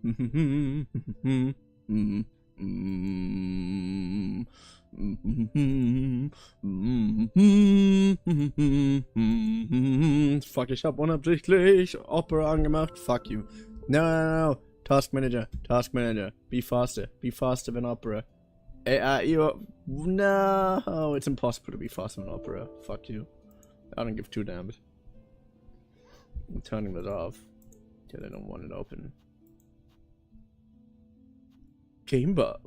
Fuck, ich hab unabsichtlich Opera angemacht. Fuck you. No. Task Manager. Be faster than Opera. No, it's impossible to be faster than Opera. Fuck you. I don't give two damns. I'm turning this off. Till I don't want it open. Game bar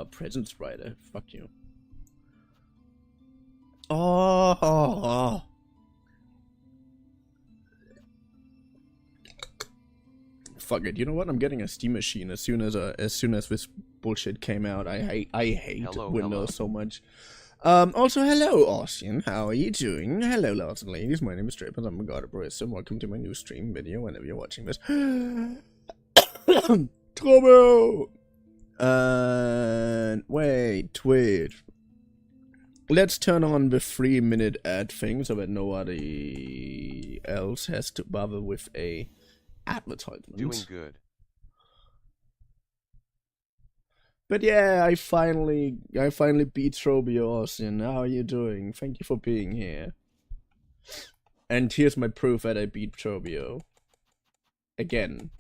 presence writer. Fuck you. Oh. Fuck it. You know what? I'm getting a Steam machine as soon as this bullshit came out. I hate Windows so much. Also, hello, Austin. How are you doing? Hello, lords and ladies. My name is Draper. I'm a god of Barista, and welcome to my new stream video whenever you're watching this. Trouble! Wait. Let's turn on the 3-minute ad thing so that nobody else has to bother with a advertisement. Doing good. But yeah, I finally beat Trobio, Austin. How are you doing? Thank you for being here. And here's my proof that I beat Trobio. Again.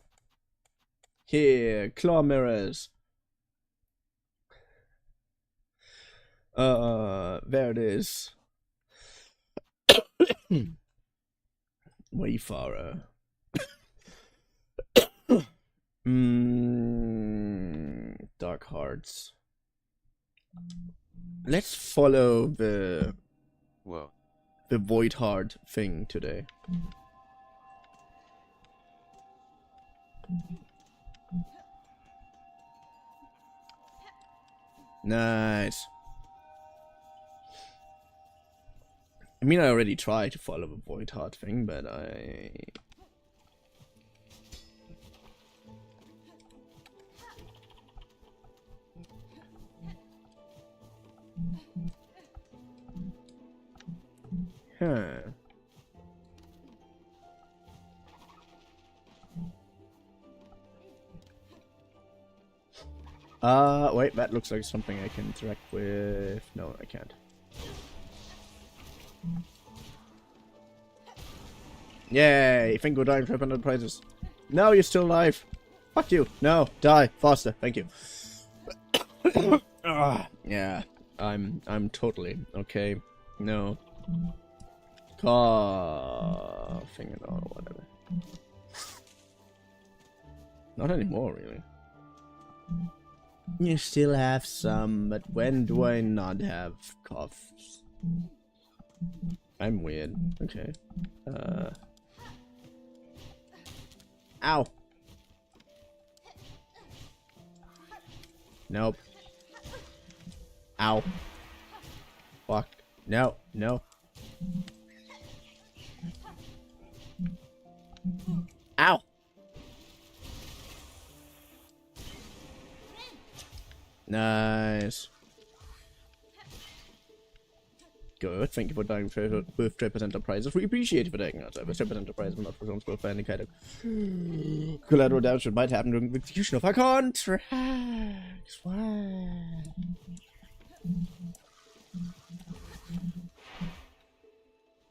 Here, claw mirrors. There it is. Wayfarer. Dark Hearts. Let's follow the Void Heart thing today. Nice. I mean, I already tried to follow the Void Heart thing, but wait, that looks like something I can interact with. No, I can't. Yay! Think we're dying 500 prizes. No, you're still alive. Fuck you. No, die faster. Thank you. Yeah, I'm totally okay. No. Coughing it or whatever. Not anymore, really. You still have some, but when do I not have coughs? I'm weird. Okay. Ow. Nope. Ow. Fuck. No. Ow. Nice. Good. Thank you for dying with Trippers Enterprises. We appreciate you for taking our service. Trippers Enterprises are not responsible for any kind of collateral damage that might happen during the execution of our contracts. Why?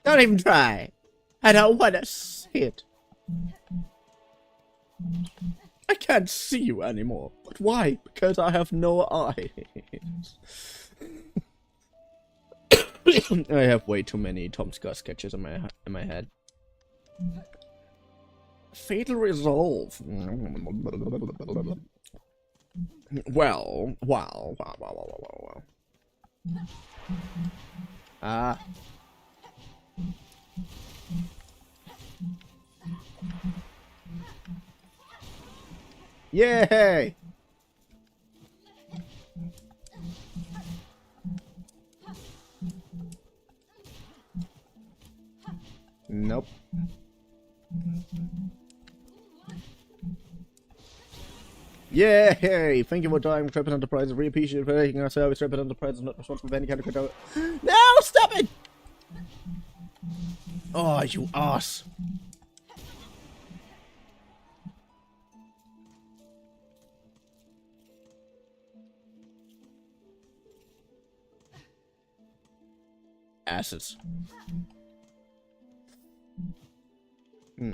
Don't even try. I don't want to see it. I can't see you anymore. But why? Because I have no eyes. I have way too many Tom Scott sketches in my head. Fatal Resolve. Well. Yay! Nope. Yay! Thank you for dying, Trippers Enterprises. We appreciate for taking our service. Trippers Enterprises not responsible for any kind of control. No! Stop it! Oh, you ass. assets. Hmm.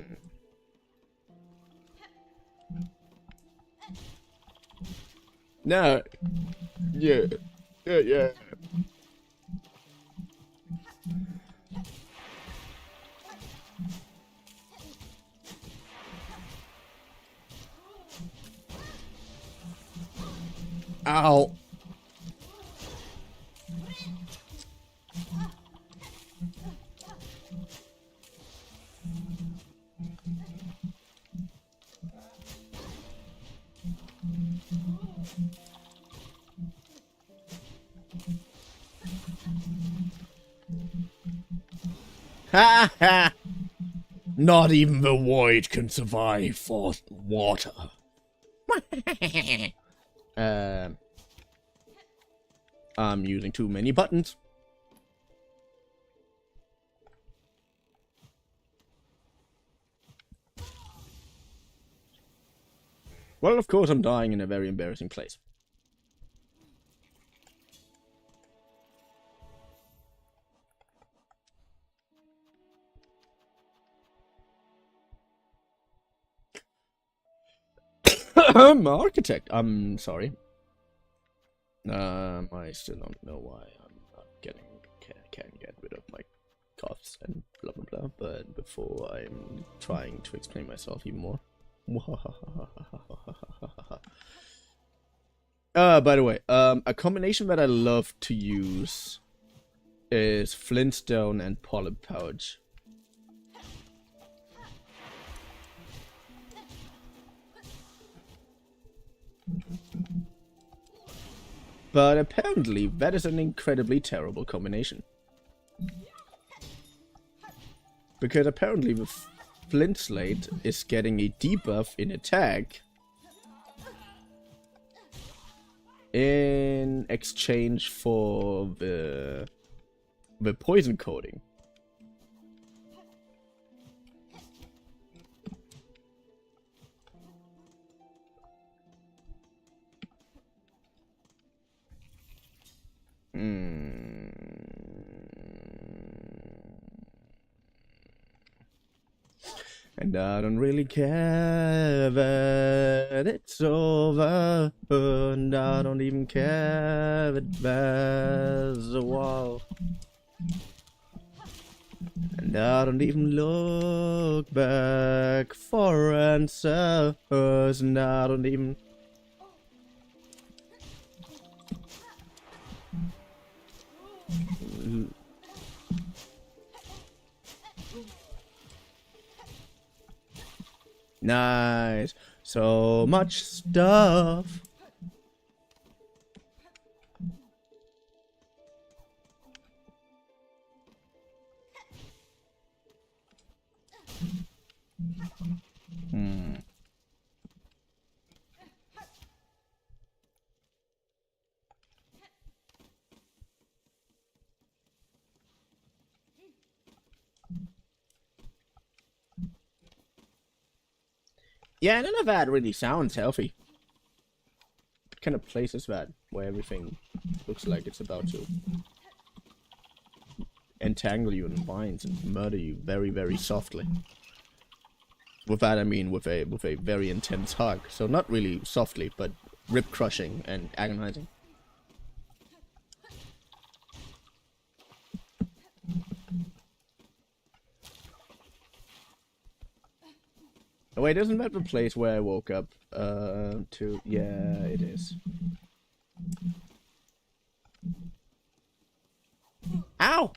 No. Yeah. Yeah. Ow. Ha ha! Not even the void can survive for water. I'm using too many buttons. Well, of course I'm dying in a very embarrassing place. Architect, I'm sorry. I still don't know why I'm not can't get rid of my coughs and blah blah blah, but before I'm trying to explain myself even more. By the way, a combination that I love to use is flintstone and polyp pouch. But apparently that is an incredibly terrible combination. Because apparently the flint slate is getting a debuff in attack in exchange for the poison coating. And I don't really care that it's over, and I don't even care that there's a wall. And I don't even look back for answers, and I don't even... Nice. So much stuff. Yeah, none of that really sounds healthy. What kind of place is that where everything looks like it's about to entangle you in vines and murder you very, very softly? With that, I mean with a very intense hug. So not really softly, but rib crushing and agonizing. Oh wait, isn't that the place where I woke up? To... Yeah, it is. Ow!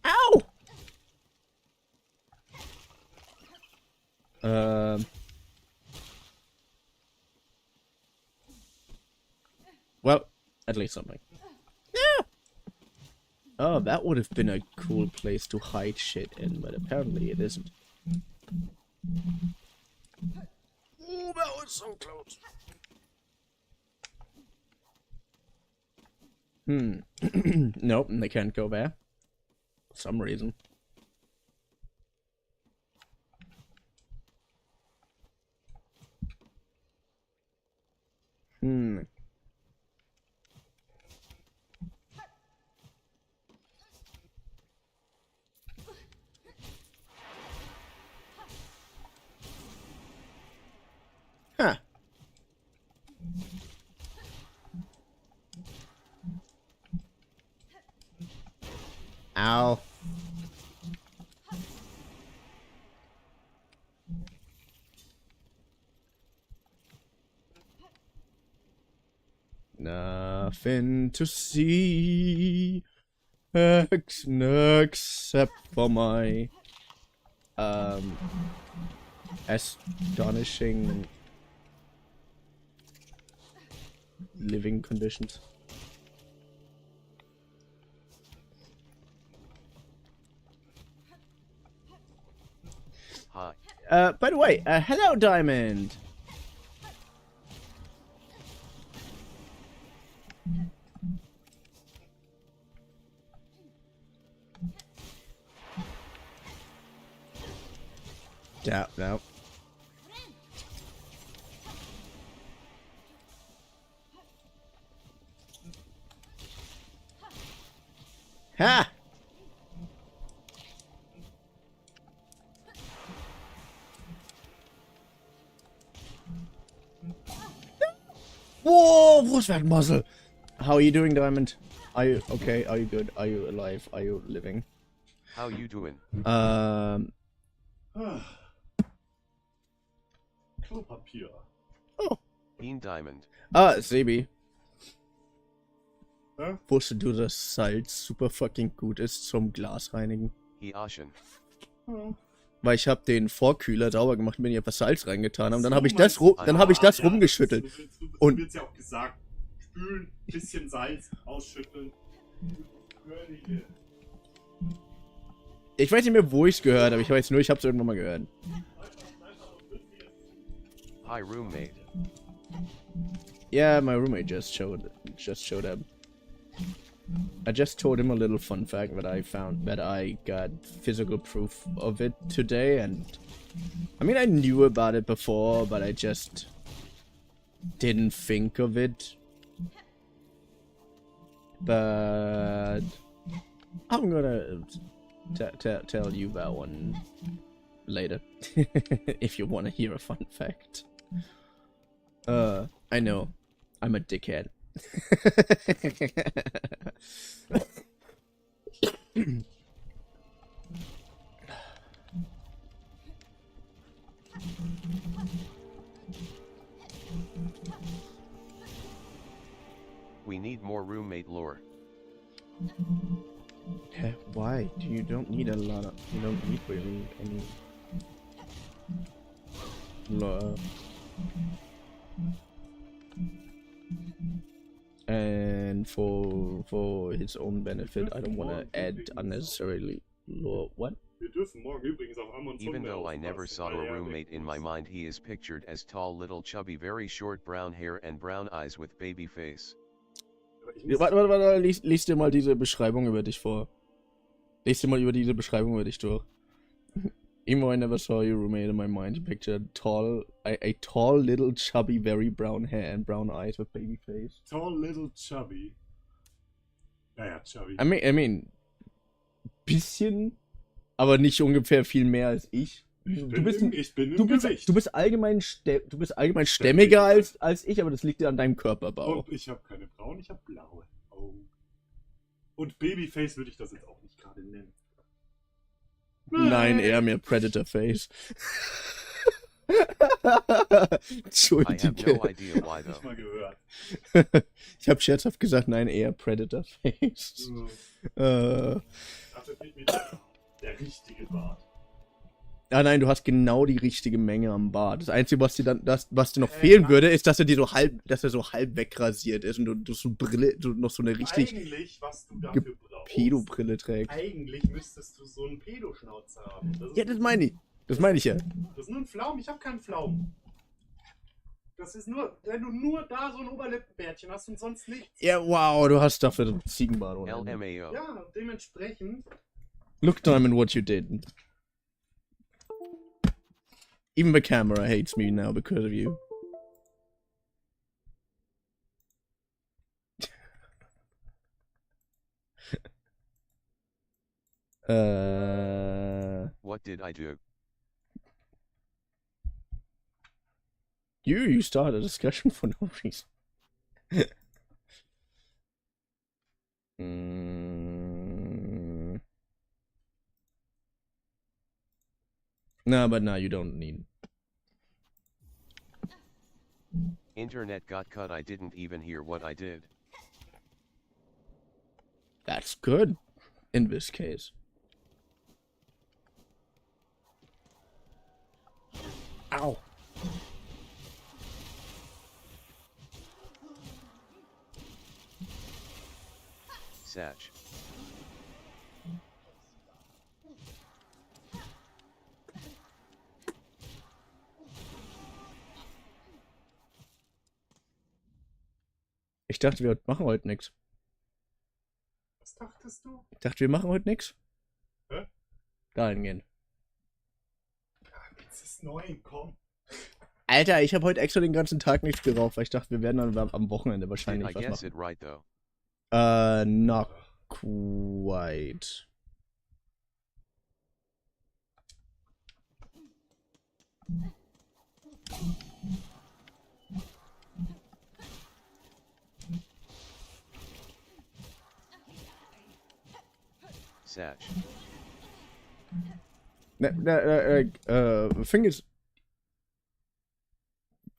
Ow! Well, at least something. Yeah! Oh, that would have been a cool place to hide shit in, but apparently it isn't. Oh, that was so close. Nope, they can't go there. For some reason. Huh. Ow. Nothing to see except for my astonishing living conditions. Hi. By the way, hello, Diamond. No. Ha! Whoa! What's that muzzle? How are you doing, Diamond? Are you okay? Are you good? Are you alive? Are you living? How you doing? Klopapier. Oh. Diamond. Sebi. Ja? Wusstest du, dass Salz super fucking gut ist zum Glasreinigen? Aschen. Ja. Weil ich habe den Vorkühler sauber gemacht, bin ich etwas Salz reingetan und dann So habe ich das, meinst du? rumgeschüttelt. Du Und- wird's ja auch gesagt. Spülen, bisschen Salz, ausschütteln. Ich weiß nicht mehr, wo ich es gehört habe. Ich weiß nur, ich habe es irgendwann mal gehört. Hi roommate. Yeah, my roommate just showed up. I just told him a little fun fact that I found that I got physical proof of it today, and I mean I knew about it before, but I just didn't think of it. But I'm gonna tell you that one later if you want to hear a fun fact. I know, I'm a dickhead. We need more roommate lore. Why? You don't need a lot of. You don't need really any. And for his own benefit, I don't want to add unnecessarily lore. What? Wir dürfen morgen übrigens auf Amazon. Even though I never saw a roommate in my mind, he is pictured as tall, little, chubby, very short brown hair and brown eyes with baby face. Warte, lies dir mal diese Beschreibung über dich vor. Lies dir mal über diese Beschreibung über dich durch. Even though I never saw your roommate in my mind, he pictured a tall, little, chubby, very brown hair and brown eyes with baby face. Tall, little, chubby. Naja, chubby. I mean, bisschen, aber nicht ungefähr viel mehr als ich. Du bist allgemein stämmiger als ich, aber das liegt ja an deinem Körperbau. Und ich habe keine braunen, ich habe blaue Augen. Und Babyface würde ich das jetzt auch nicht gerade nennen. Nein, eher mehr Predator Face. Entschuldige. I have no idea why Nicht though. mal gehört. Ich habe scherzhaft gesagt, nein, eher Predator Face. Dafür fehlt mir der richtige Bart. Ja, nein, du hast genau die richtige Menge am Bart. Das Einzige, was dir noch fehlen würde, ist, dass er so halb wegrasiert ist und du noch so eine richtig Eigentlich, was du dafür brauchst, Pedo-Brille trägst. eigentlich müsstest du so einen Pedo-Schnauzer haben. Ja, das meine ich. Das meine ich ja. Das ist nur ein Pflaumen, ich habe keinen Pflaumen. Das ist nur, wenn du nur da so ein Oberlippenbärtchen hast und sonst nichts. Ja, wow, du hast dafür den Ziegenbart ohne Ende. LMAO. Ja, dementsprechend. Look, Diamond, what you did. Even the camera hates me now because of you. What did I do? You started a discussion for no reason. No, but now you don't need. Internet got cut. I didn't even hear what I did. That's good in this case. Ow. Satch. Ich dachte, wir machen heute nichts. Was dachtest du? Ich dachte, wir machen heute nichts. Hä? Dahin gehen. Ja, jetzt ist 9, komm. Alter, ich habe heute extra den ganzen Tag nichts geraucht, weil ich dachte, wir werden dann am Wochenende wahrscheinlich I was guess machen. it right though. Not quite. Satch. The thing is,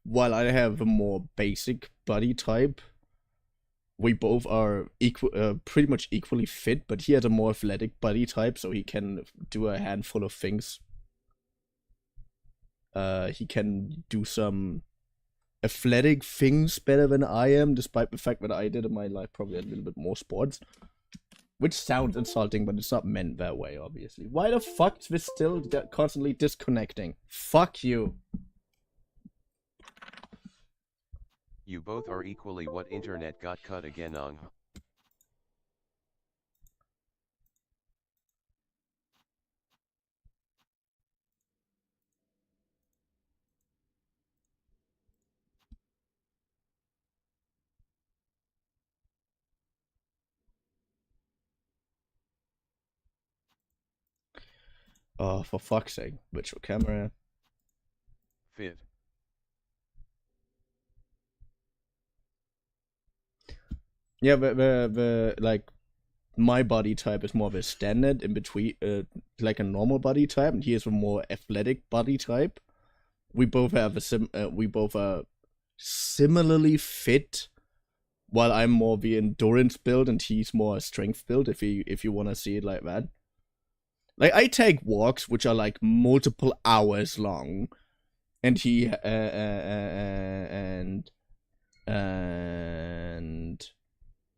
while I have a more basic body type, we both are pretty much equally fit, but he has a more athletic body type, so he can do a handful of things. He can do some athletic things better than I am, despite the fact that I did in my life probably a little bit more sports. Which sounds insulting, but it's not meant that way, obviously. Why the fuck is this still constantly disconnecting? Fuck you. You both are equally what internet got cut again on. Oh, for fuck's sake. Virtual camera. Fit. Yeah, the like, my body type is more of a standard in between, like a normal body type, and he is a more athletic body type. We both have we both are similarly fit, while I'm more the endurance build and he's more a strength build, if you want to see it like that. Like, I take walks which are like multiple hours long, and he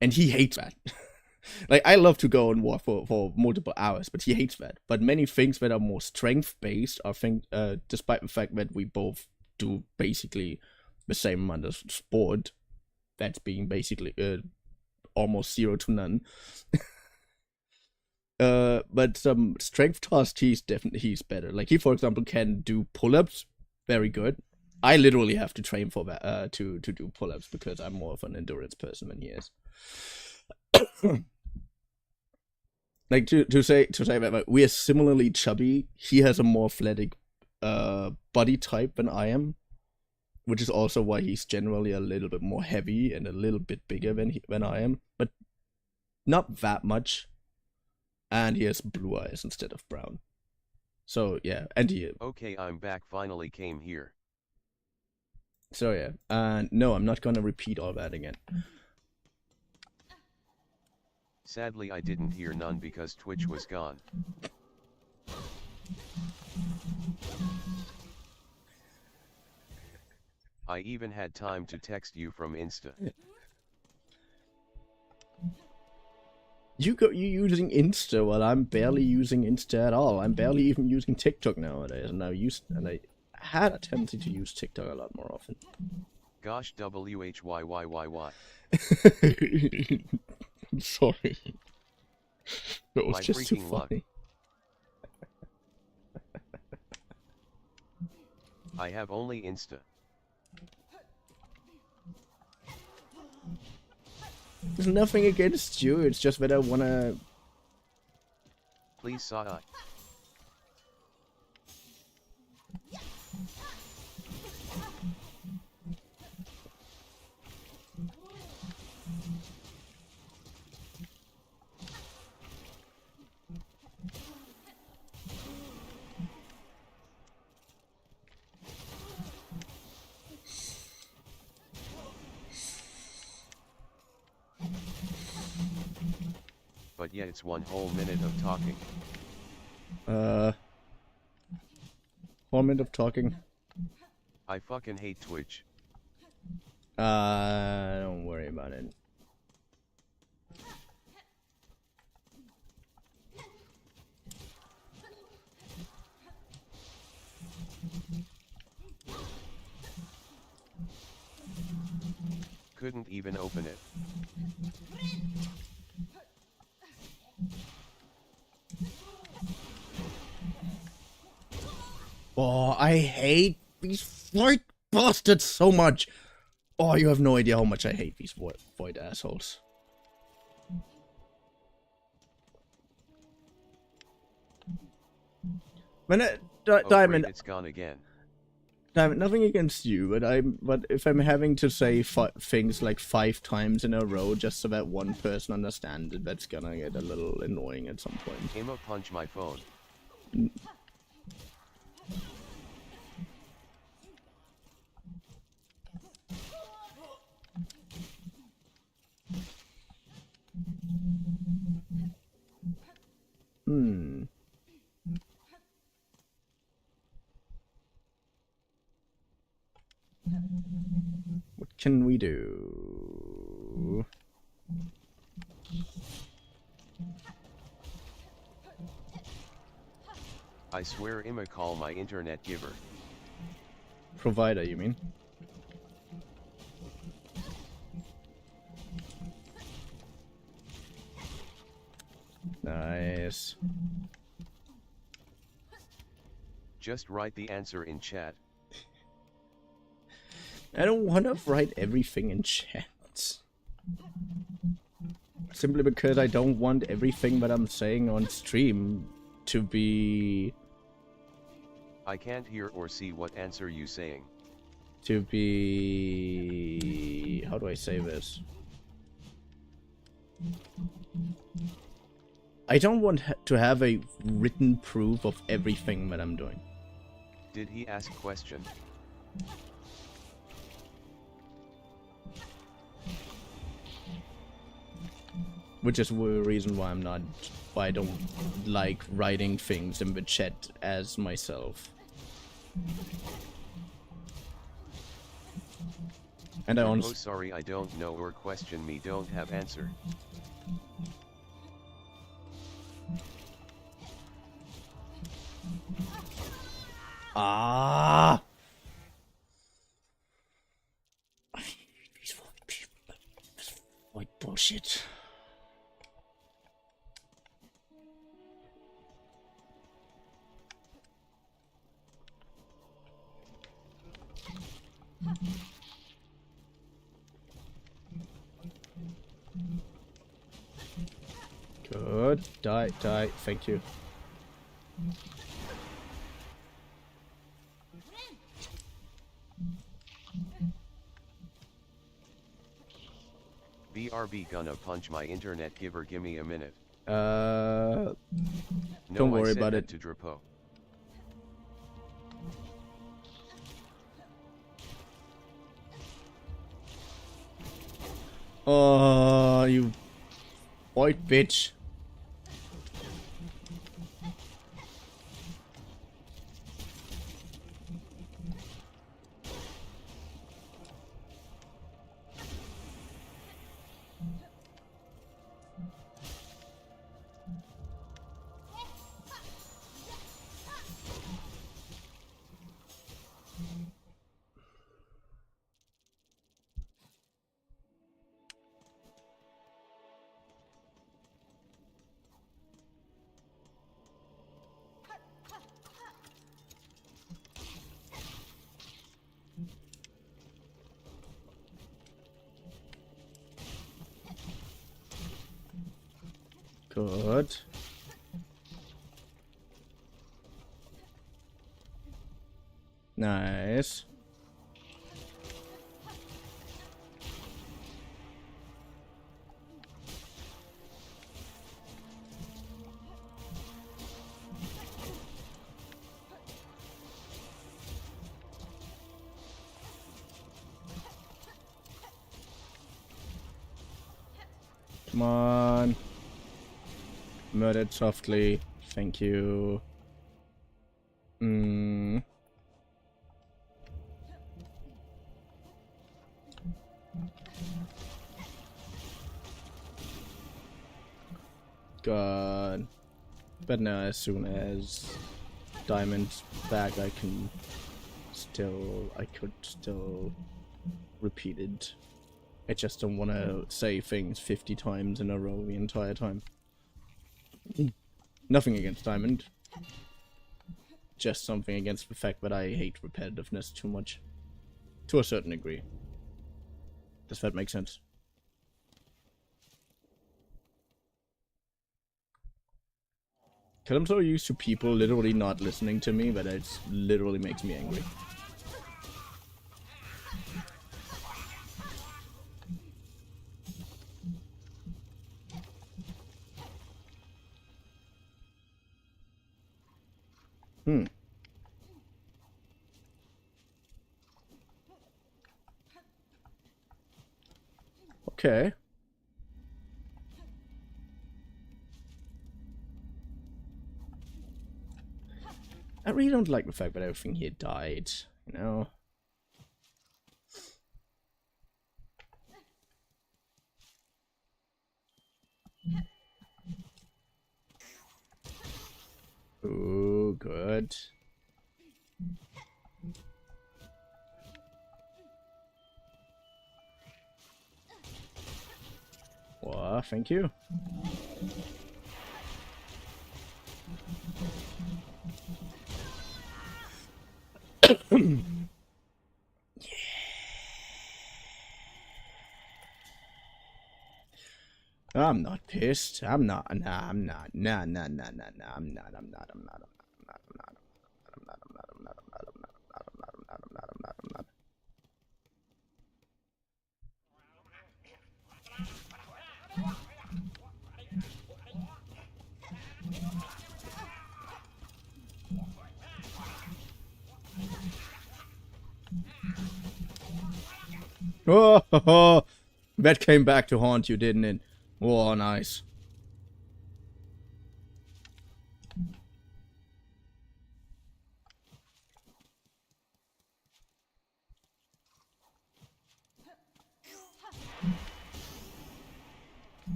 and he hates that. Like, I love to go and walk for multiple hours, but he hates that. But many things that are more strength based are despite the fact that we both do basically the same amount of sport, that's being basically almost 0 to none. But some strength tasks, he's better. Like, he, for example, can do pull-ups very good. I literally have to train for that to do pull-ups because I'm more of an endurance person than he is. Like, to say that, like, we are similarly chubby. He has a more athletic body type than I am, which is also why he's generally a little bit more heavy and a little bit bigger than I am, but not that much. And he has blue eyes instead of brown. So yeah, and he. Okay, I'm back. Finally came here. So yeah, and no, I'm not gonna repeat all that again. Sadly, I didn't hear none because Twitch was gone. I even had time to text you from Insta. You using Insta while I'm barely using Insta at all. I'm barely even using TikTok nowadays, and I had a tendency to use TikTok a lot more often. Gosh, WHYYYY. Sorry. That was My just too freaking luck. funny. I have only Insta. There's nothing against you, it's just that I wanna... Please saw I. But yeah, it's 1 whole minute of talking. 1 minute of talking. I fucking hate Twitch. Don't worry about it. Couldn't even open it. Oh, I hate these void bastards so much. Oh, you have no idea how much I hate these void assholes. When Diamond, Great, it's gone again. Diamond, nothing against you, but if I'm having to say things like 5 times in a row just so that one person understands it, that's gonna get a little annoying at some point. Emma punch my phone. What can we do? I swear Emma call my internet giver. Provider, you mean? Nice. Just write the answer in chat. I don't want to write everything in chat. Simply because I don't want everything that I'm saying on stream to be... I can't hear or see what answer you saying. To be... How do I say this? I don't want to have a written proof of everything that I'm doing. Did he ask question? Which is the reason why why I don't like writing things in the chat as myself. And I honestly... Oh, sorry, I don't know or question me don't have answer. Ah! These white bullshit. Good. Die, thank you. BRB gonna punch my internet giver, gimme a minute. Don't No, worry I said about that it. to Drapo. Oh, you white bitch. Good. Nice. Come on. Murdered softly. Thank you. God. But now as soon as Diamond's back, I could still repeat it. I just don't want to say things 50 times in a row the entire time. Nothing against Diamond. Just something against the fact that I hate repetitiveness too much. To a certain degree. Does that make sense? Because I'm so used to people literally not listening to me that it literally makes me angry. Okay. I really don't like the fact that everything here died, you know? Ooh, good. Well, thank you. I'm not pissed. I'm not. Nah, I'm not. Nah. I'm not. Oh, that came back to haunt you, didn't it? Oh, nice.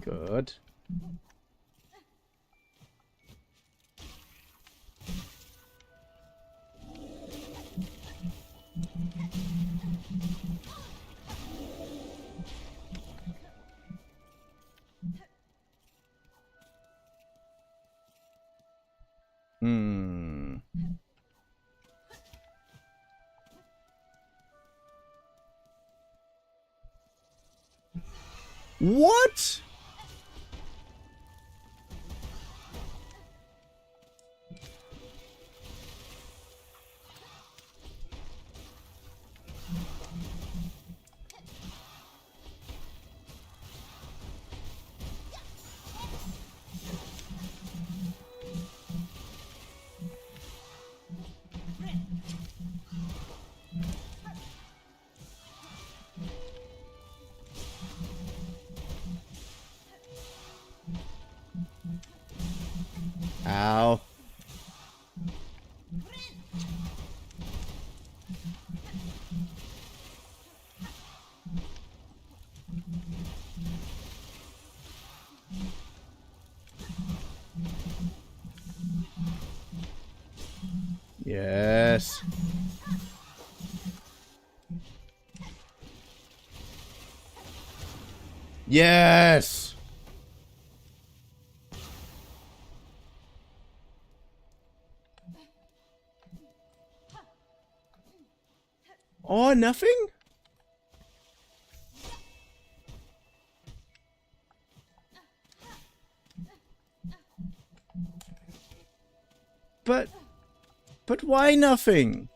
Good. What? Ow. Yes. Yes. Oh, nothing? why nothing?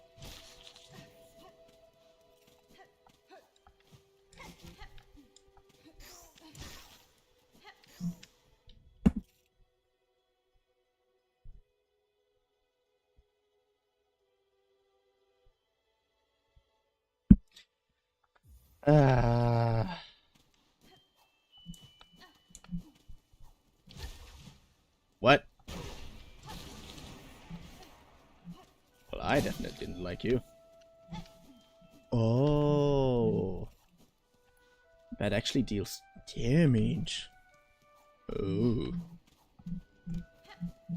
What? Well, I definitely didn't like you. Oh. That actually deals damage. Oh.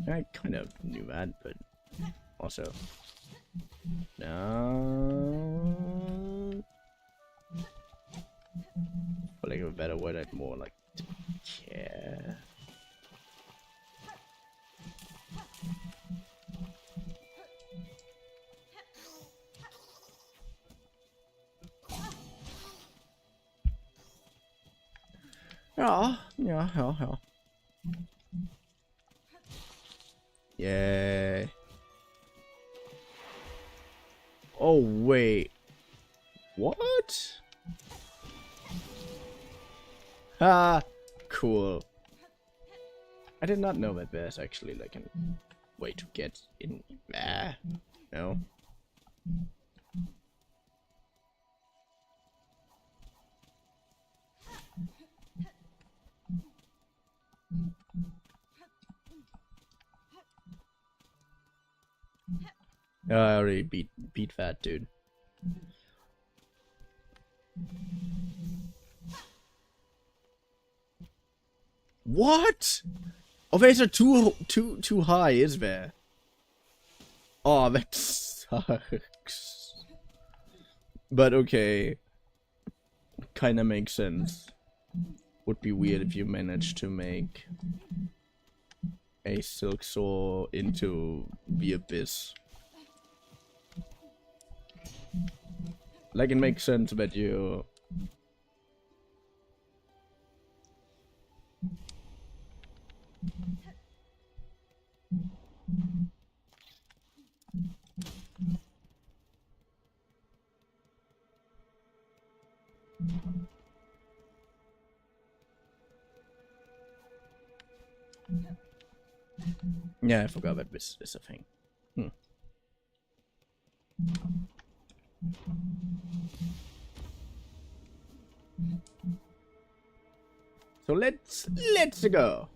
I kind of knew that, but also. No. For like a better word, I'd more like to care. Ja. Yay. Oh, wait. What? Ah, cool. I did not know that there's actually like a way to get in. No. I already beat that dude. What? Oh, there's a too high, is there? Oh, that sucks. But okay, kinda makes sense. Would be weird if you managed to make a silk saw into the abyss. Like, it makes sense that you... Yeah, I forgot that this is a thing. So let's go.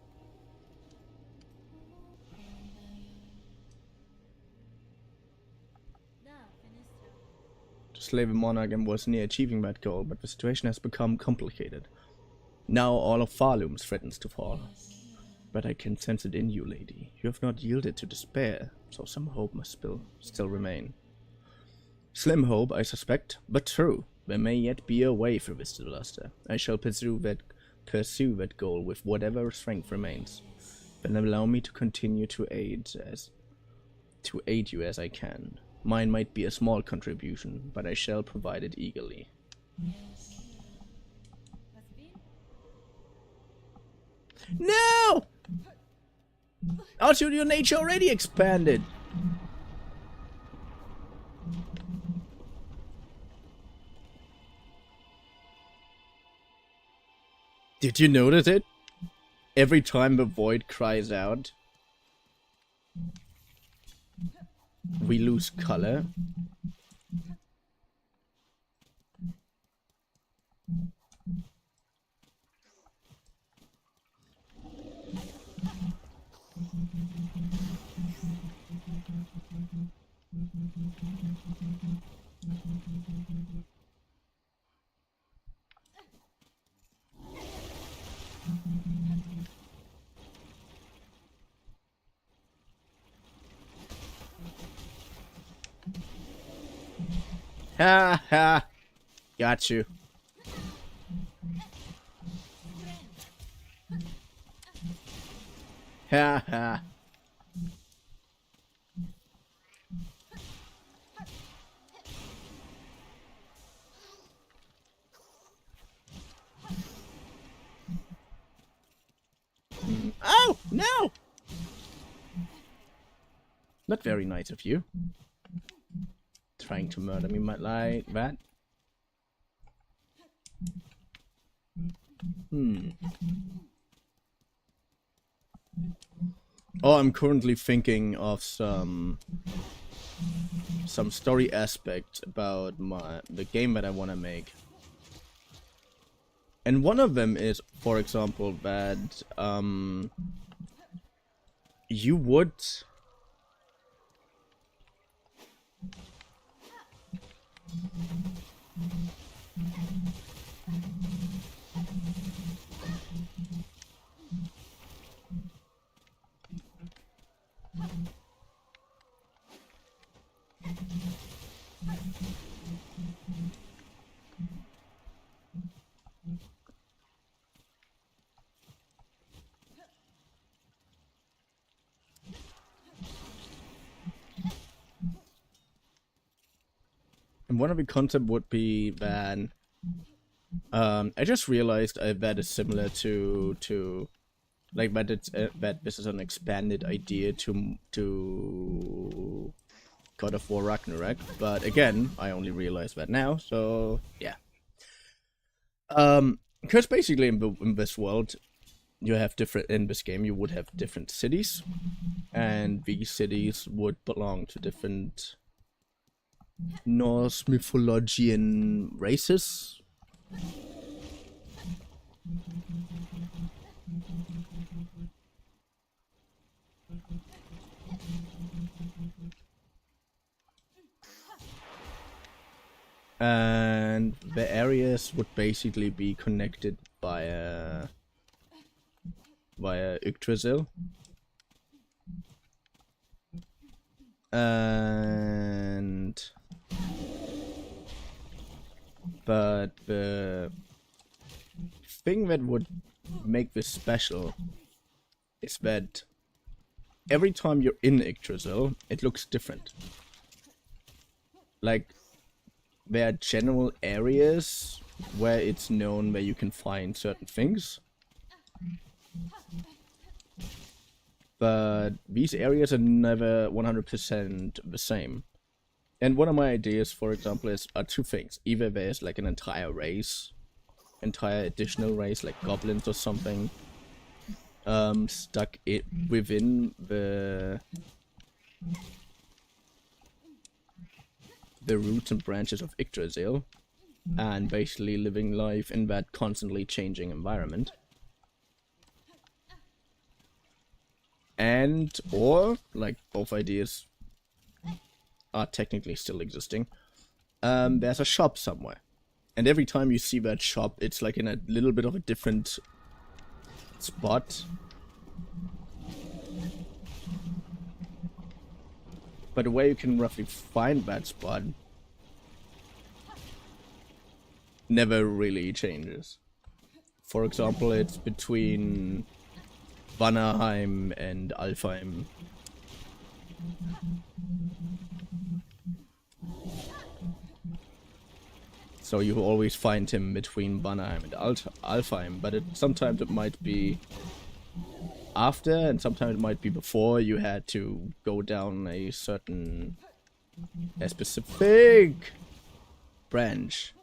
To slay the monarch and was near achieving that goal, but the situation has become complicated. Now all of Farloom threatens to fall. But I can sense it in you, lady. You have not yielded to despair, so some hope must still remain. Slim hope, I suspect, but true. There may yet be a way for this disaster. I shall pursue that goal with whatever strength remains. Then allow me to continue to aid you as I can. Mine might be a small contribution, but I shall provide it eagerly. No! Also, your nature already expanded. Did you notice it? Every time the void cries out, we lose color. Ha ha! Got you. Ha ha! Oh no! Not very nice of you. trying to murder me like that. Oh, I'm currently thinking of some story aspect about the game that I want to make. And one of them is, for example, that you would and one of the concept would be that I just realized that is similar to like that it's that this is an expanded idea to God of War Ragnarok, but again, I only realized that now, so yeah. Because basically in this world, you have in this game you would have different cities, and these cities would belong to different Norse mythologian races. And the areas would basically be connected via Yggdrasil. But the thing that would make this special is that every time you're in Yggdrasil, it looks different. Like, there are general areas where it's known where you can find certain things. But these areas are never 100% the same. And one of my ideas, for example, are two things. Either there's like an entire additional race, like goblins or something, stuck within the roots and branches of Yggdrasil, and basically living life in that constantly changing environment. Or, like, both ideas are technically still existing, there's a shop somewhere. And every time you see that shop, it's like in a little bit of a different spot. But the way you can roughly find that spot never really changes. For example, it's between Vanaheim and Alfheim. So you always find him between Vanaheim and Alfheim, but sometimes it might be after, and sometimes it might be before you had to go down a specific branch.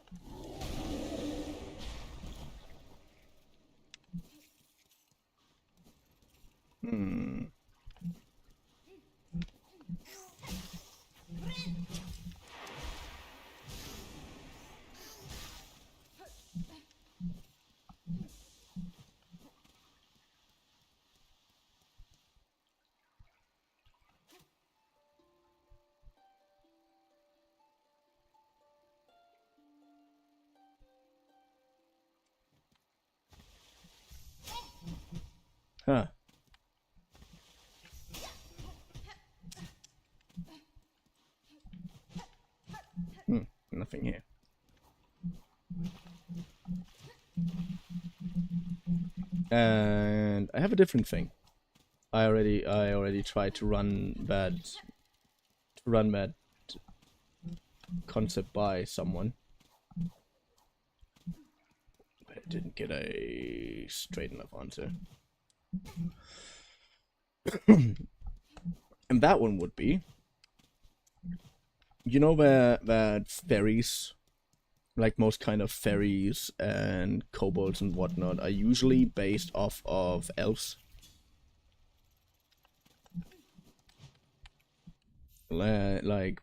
Huh. Nothing here. And I have a different thing. I already tried to run that concept by someone, but I didn't get a straight enough answer. And that one would be you know that fairies, like most kind of fairies and kobolds and whatnot, are usually based off of elves. Like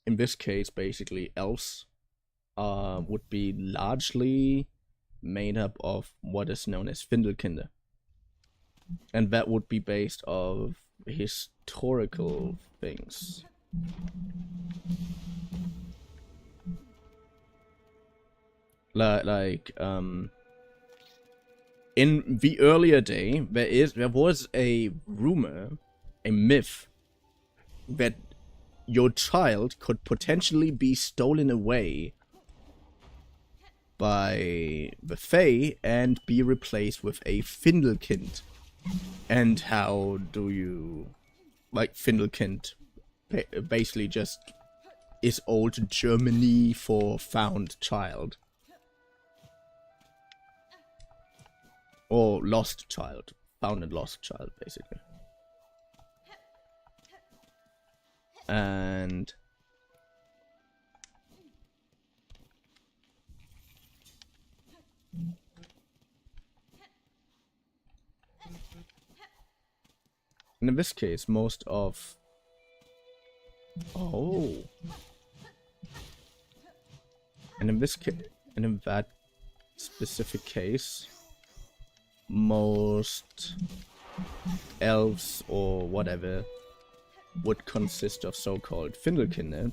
in this case, basically elves would be largely made up of what is known as Findelkinder, and that would be based of historical things. Like in the earlier day, there was a rumor, a myth, that your child could potentially be stolen away by the Fae and be replaced with a Findelkind. And how do you... like, Findelkind basically just is old Germany for found child. Or lost child. Found and lost child, basically. And... in this case, most of... oh. And in this case, and in that specific case, most elves or whatever would consist of so-called Findelkinder.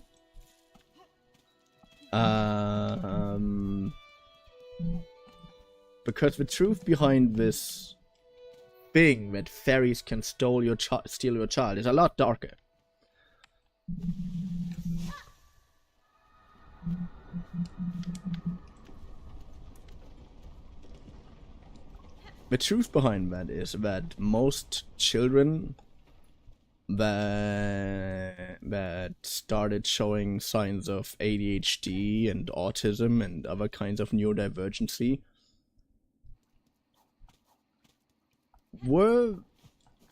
Because the truth behind this thing that fairies can steal your child is a lot darker. The truth behind that is that most children that started showing signs of ADHD and autism and other kinds of neurodivergency were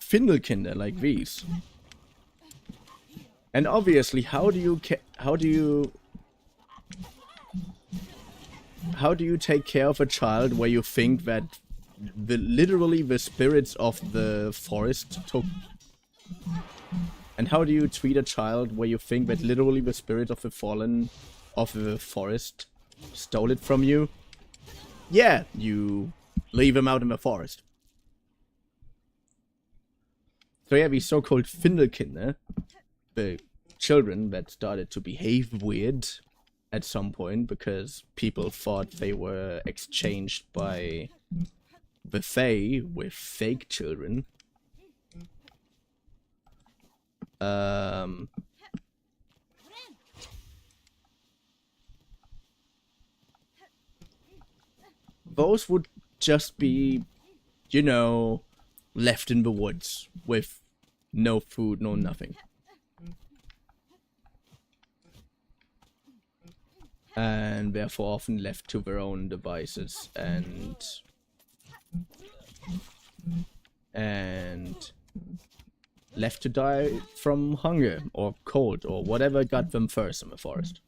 Findelkinder like these. And obviously, how do you take care of a child where you think that literally the spirits of the forest took? And how do you treat a child where you think that literally the spirit of the fallen of the forest stole it from you? Yeah, you leave him out in the forest. So yeah, these so-called Findelkinder, the children that started to behave weird at some point because people thought they were exchanged by the Fae with fake children. Those would just be, you know, left in the woods with no food, no nothing. And therefore often left to their own devices and left to die from hunger or cold or whatever got them first in the forest.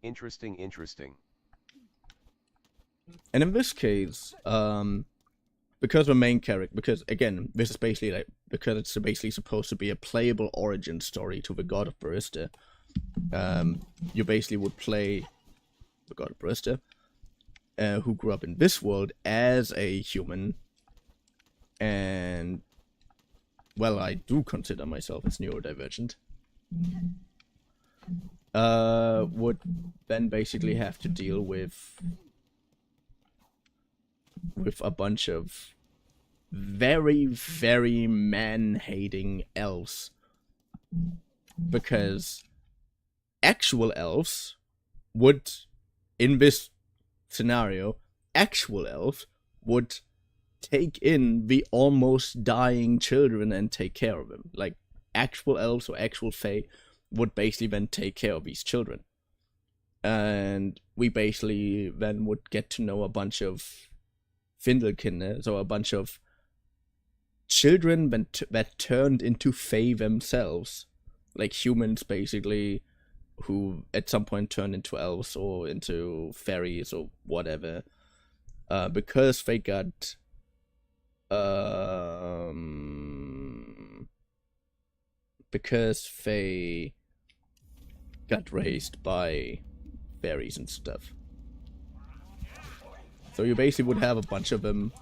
Interesting, interesting. And in this case, because the main character, because again, this is basically like, because it's basically supposed to be a playable origin story to the god of Barista, you basically would play the god of Barista, who grew up in this world as a human, and, well, I do consider myself as neurodivergent, would then basically have to deal with a bunch of very, very man-hating elves. Because actual elves would, in this scenario, actual elves would take in the almost dying children and take care of them. Like, actual elves or actual fae would basically then take care of these children. And we basically then would get to know a bunch of Findelkinder, so a bunch of children that turned into fae themselves like humans basically, who at some point turned into elves or into fairies or whatever, because they got raised by fairies and stuff. So you basically would have a bunch of them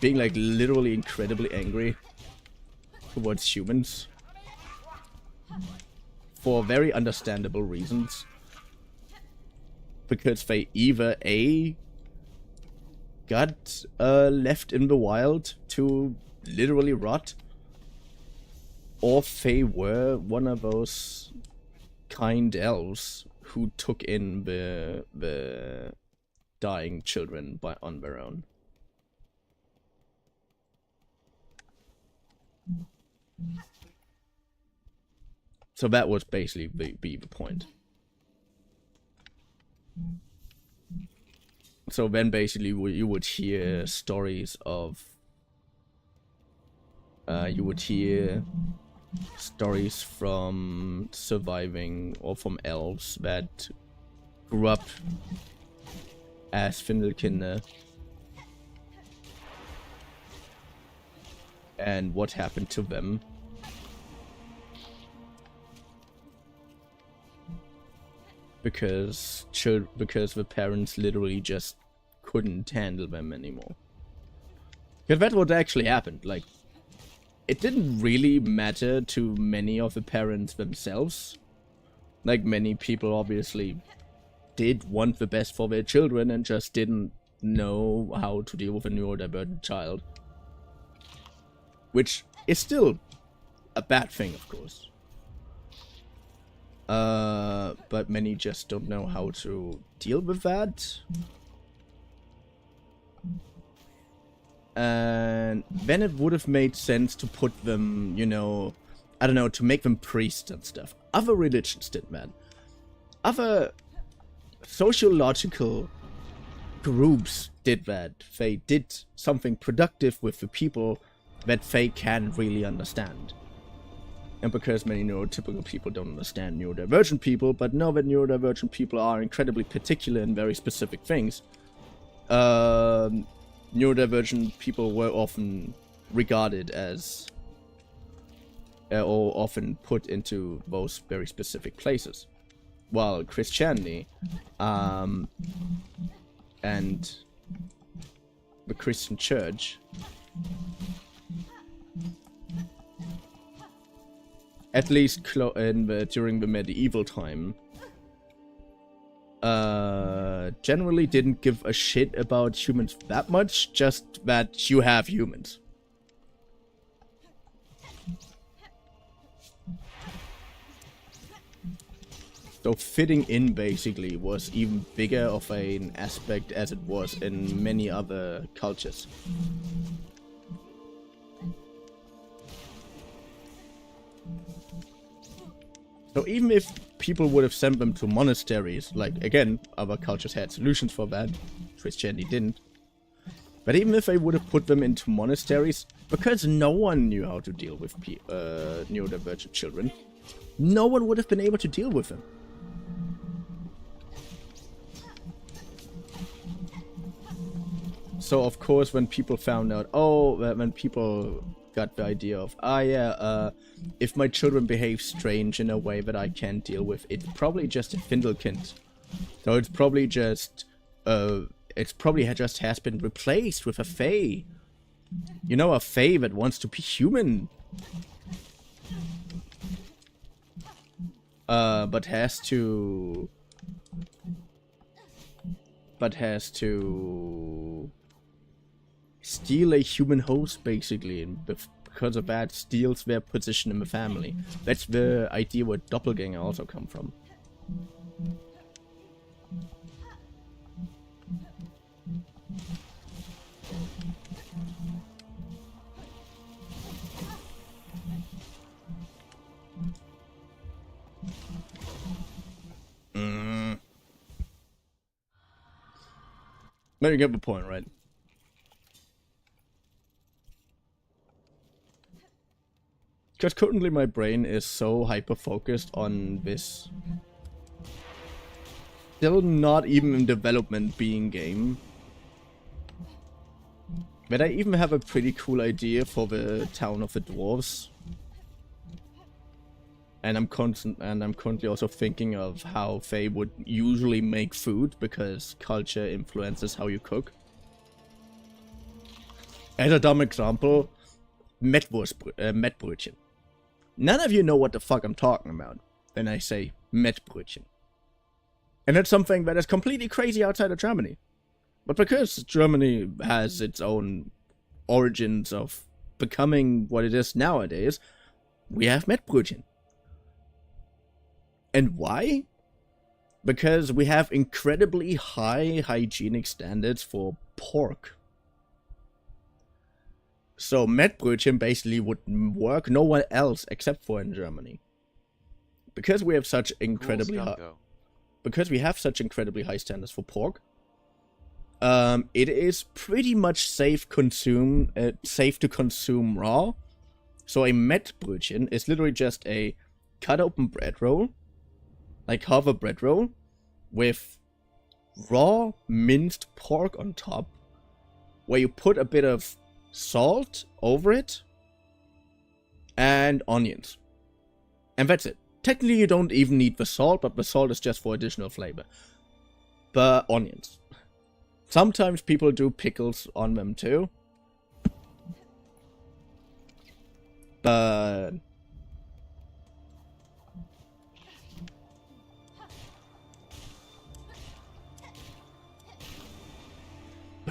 being like literally incredibly angry towards humans for very understandable reasons, because they either got left in the wild to literally rot, or they were one of those kind elves who took in the dying children on their own. So that was basically the point. So then basically you would hear stories of from surviving or from elves that grew up as Findelkinder, and what happened to them. Because the parents literally just couldn't handle them anymore. Because that's what actually happened. Like, it didn't really matter to many of the parents themselves. Like, many people obviously did want the best for their children and just didn't know how to deal with a neurodivergent child. Which is still a bad thing, of course. But many just don't know how to deal with that. And then it would have made sense to put them, you know, I don't know, to make them priests and stuff. Other religions did, man. Other sociological groups did that. They did something productive with the people that they can really understand. And because many neurotypical people don't understand neurodivergent people, but know that neurodivergent people are incredibly particular in very specific things, neurodivergent people were often regarded as, or often put into those very specific places. While Christianity, and the Christian Church, at least during the medieval time, generally didn't give a shit about humans that much, just that you have humans. So fitting in basically was even bigger of an aspect as it was in many other cultures. So even if people would have sent them to monasteries, like, again, other cultures had solutions for that, Christianity didn't. But even if they would have put them into monasteries, because no one knew how to deal with neurodivergent children, no one would have been able to deal with them. So of course when people found out, when people got the idea of, if my children behave strange in a way that I can't deal with, it's probably just a Findelkind. So it's probably just, just has been replaced with a Fae. You know, a Fae that wants to be human. But has to steal a human host, basically, and because of that, steals their position in the family. That's the idea where doppelganger also come from. But you get the point, right? Because currently my brain is so hyper-focused on this still not even in development being game, but I even have a pretty cool idea for the town of the dwarves. And I'm currently also thinking of how they would usually make food, because culture influences how you cook. As a dumb example, Mettbrötchen. None of you know what the fuck I'm talking about when I say Mettbrötchen. And it's something that is completely crazy outside of Germany. But because Germany has its own origins of becoming what it is nowadays, we have Mettbrötchen. And why? Because we have incredibly high hygienic standards for pork. So Mettbrötchen basically would work nowhere else except for in Germany. Because we have such incredibly high standards for pork, it is pretty much safe to consume raw. So a Mettbrötchen is literally just a cut open bread roll, like half a bread roll, with raw minced pork on top, where you put a bit of salt over it, and onions. And that's it. Technically you don't even need the salt, but the salt is just for additional flavor. But onions. Sometimes people do pickles on them too. But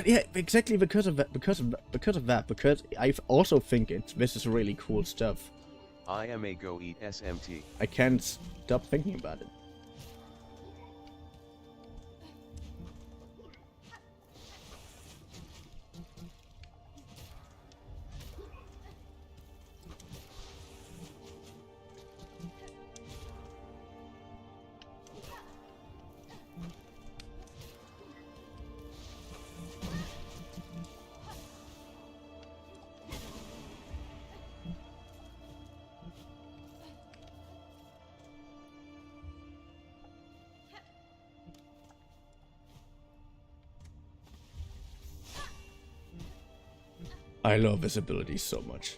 yeah, exactly because I also think this is really cool stuff. I am a go eat SMT. I can't stop thinking about it. I love this ability so much.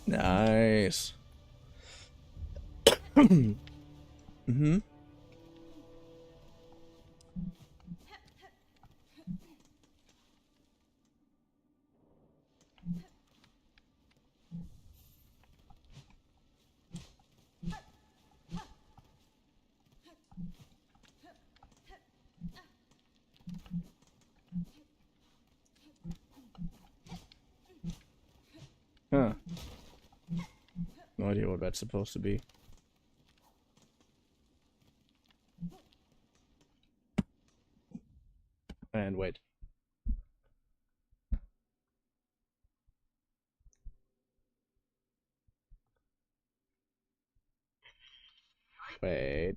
Nice. Mm-hmm. Huh. No idea what that's supposed to be. And wait. Wait.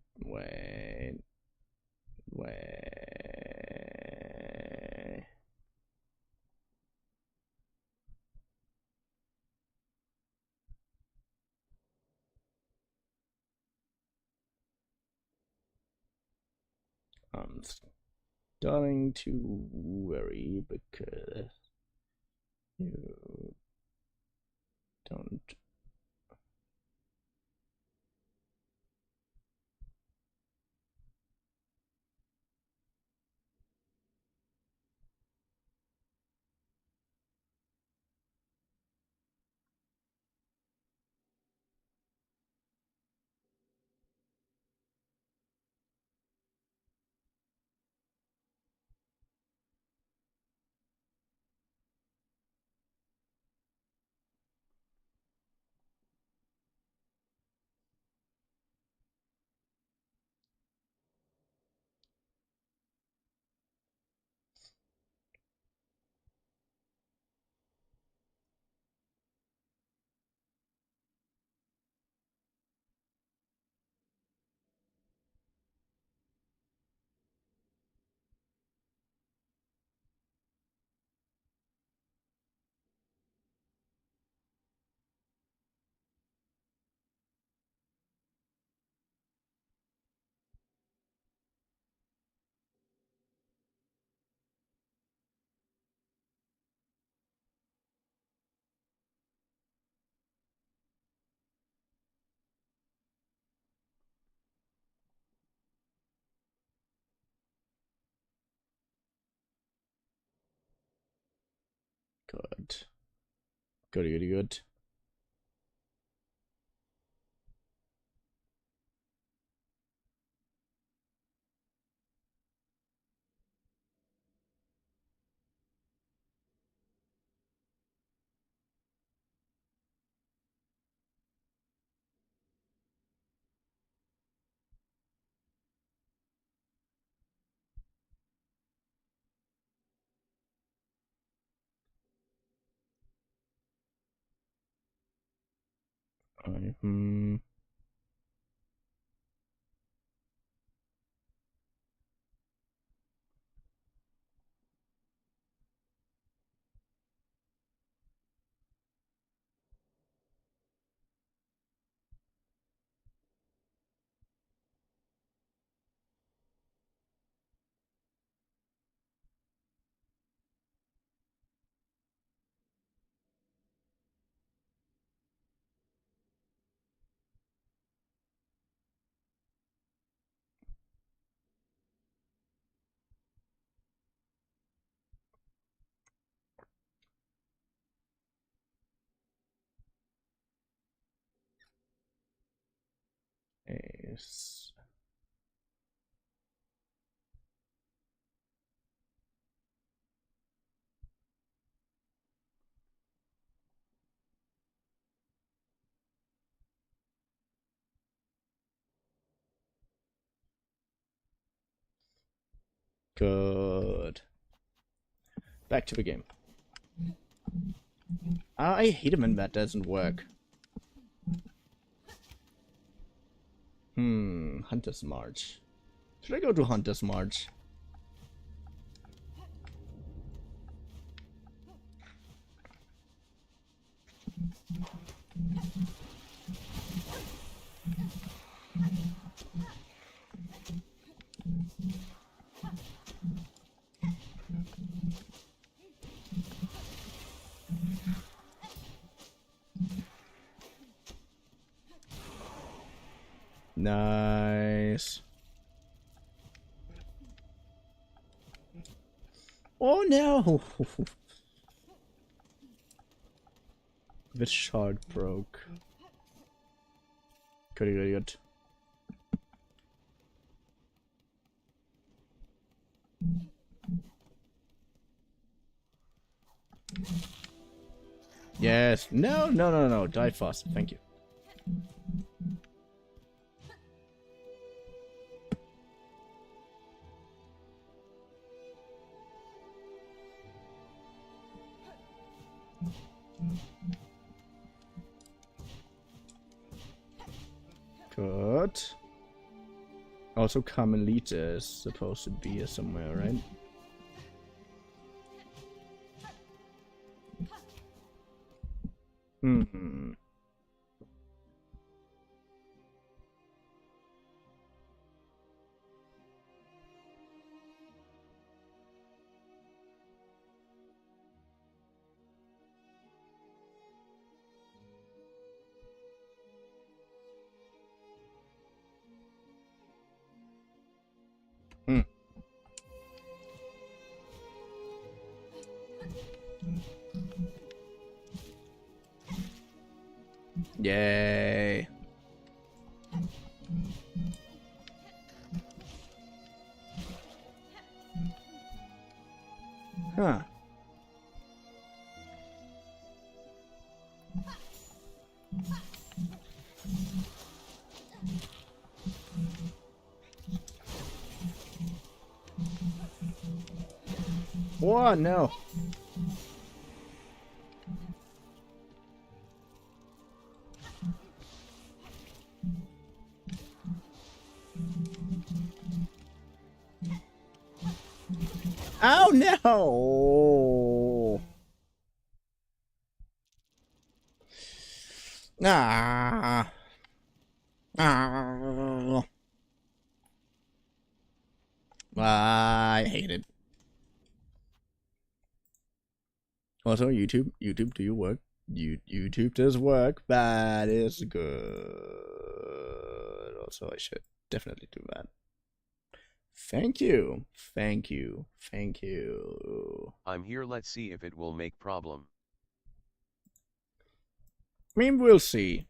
I'm starting to worry because you don't. Good. Good. Hmm. Yes. Good. Back to the game. I hate it when that doesn't work. Hunter's March. Should I go to Hunter's March? Nice. Oh no! The shard broke. Good. Yes. No. Die fast. Thank you. Good. Also, Carmelita is supposed to be here somewhere, right? Hmm. Yay. Huh. What? No. Oh no! Ah. Ah. I hate it. Also, YouTube, do you work? YouTube does work. That is good. Also, I should definitely do that. Thank you. Thank you. Thank you. I'm here, let's see if it will make problem. I mean, we'll see.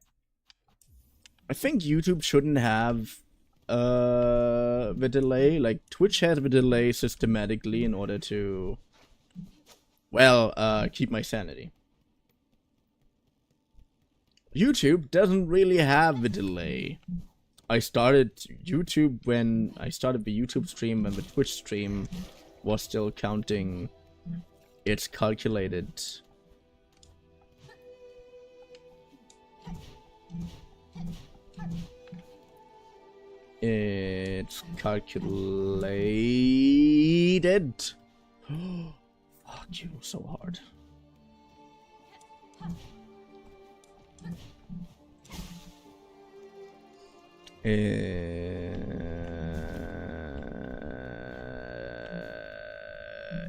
I think YouTube shouldn't have the delay. Like, Twitch has the delay systematically in order to, well, keep my sanity. YouTube doesn't really have the delay. I started YouTube when I started the YouTube stream when the Twitch stream was still counting its calculated. It's calculated. Fuck you so hard.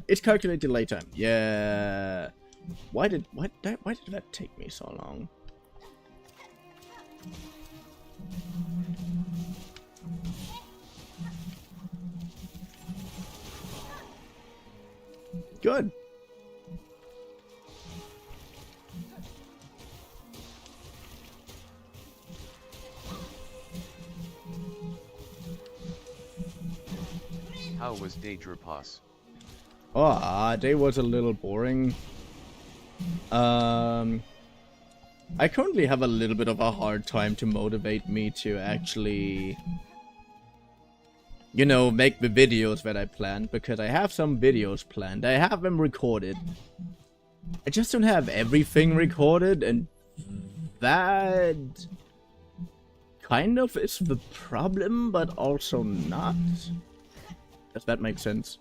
It's calculated delay time. Yeah. Why did that take me so long? Good. How was Daedra? Oh, day was a little boring. I currently have a little bit of a hard time to motivate me to actually, you know, make the videos that I planned, because I have some videos planned. I have them recorded. I just don't have everything recorded, and that kind of is the problem, but also not. Does that make sense?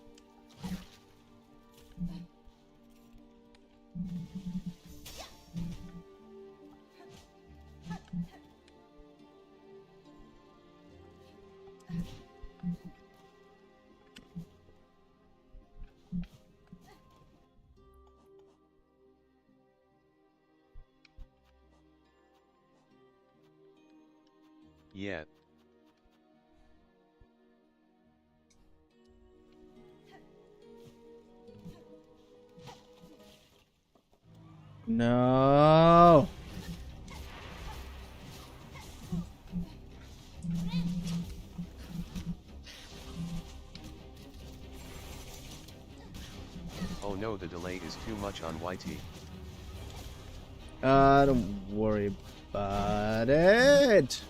Yeah. No. Oh no, the delay is too much on YT. Don't worry about it.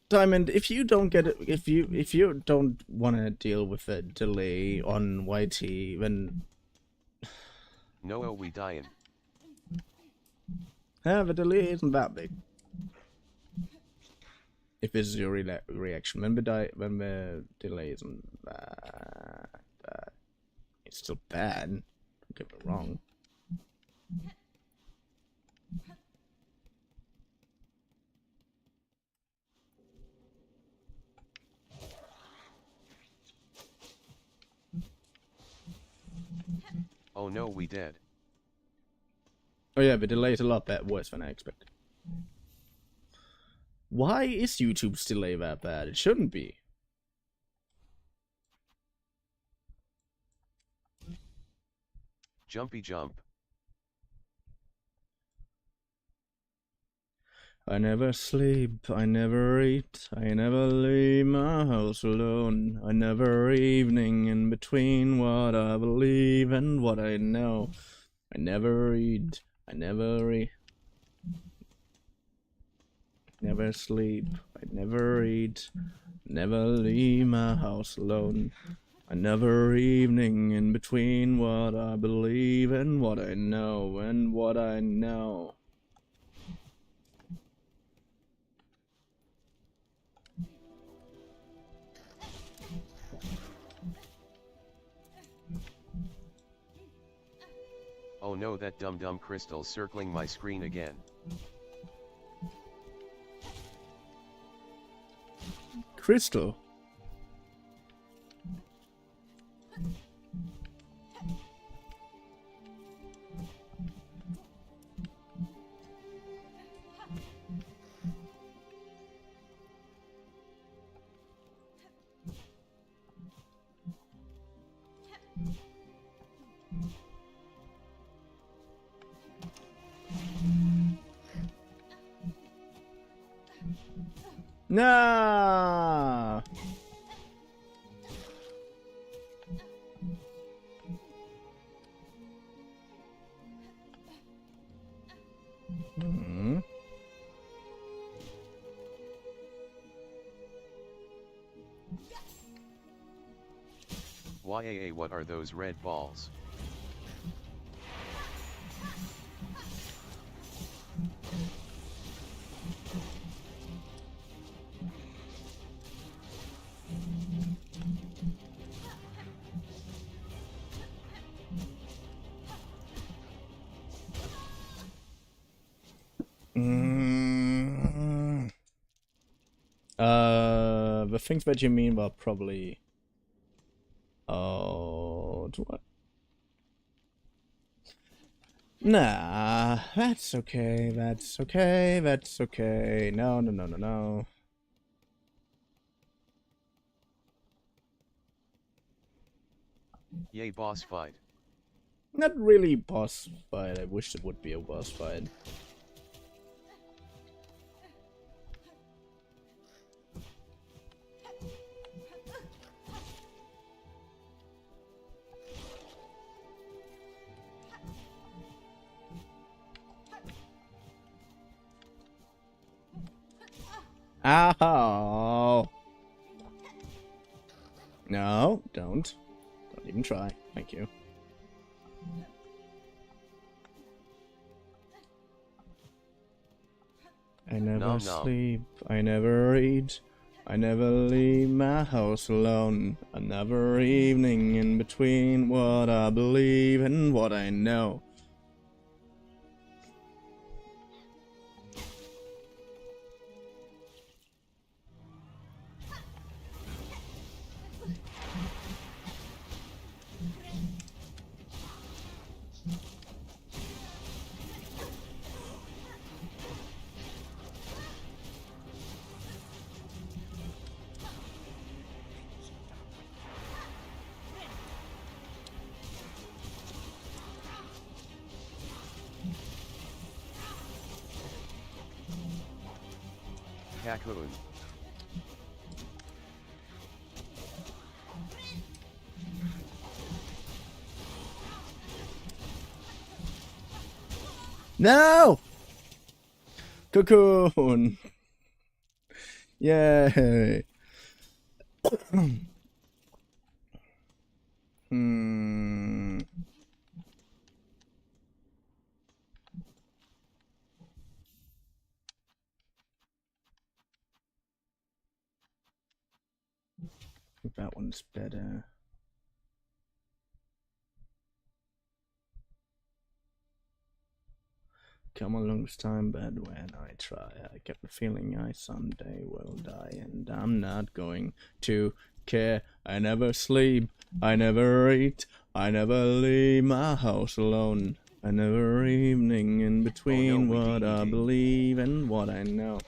Diamond, if you don't get it, if you don't want to deal with a delay on YT, then No, we dying. the delay isn't that big. If this is your reaction, when the delay isn't bad, it's still bad. Don't get me wrong. Oh no, we dead. Oh yeah, the delay is a lot worse than I expected. Why is YouTube's delay that bad? It shouldn't be. Jumpy jump. I never sleep, I never eat, I never leave my house alone. I never evening in between what I believe and what I know. I never read, I never eat, never sleep, I never eat, never leave my house alone. I never evening in between what I believe and what I know and what I know. Oh no, that dumb crystal circling my screen again. Crystal? No. Hmm. YAA, what are those red balls? Mm. The things that you mean were probably. Oh, what? Nah, that's okay. That's okay. That's okay. No, no, no, no, no. Yay, boss fight. Not really boss fight. I wish it would be a boss fight. Ow! No, don't. Don't even try. Thank you. I never Nom nom. sleep, I never eat, I never leave my house alone. Another evening in between what I believe and what I know. Cocoon. No! Cocoon! Yay! Hmm. I think that one's better. Come along this time, but when I try, I get the feeling I someday will die, and I'm not going to care. I never sleep, I never eat, I never leave my house alone. Another evening in between we what I DED. believe and what I know.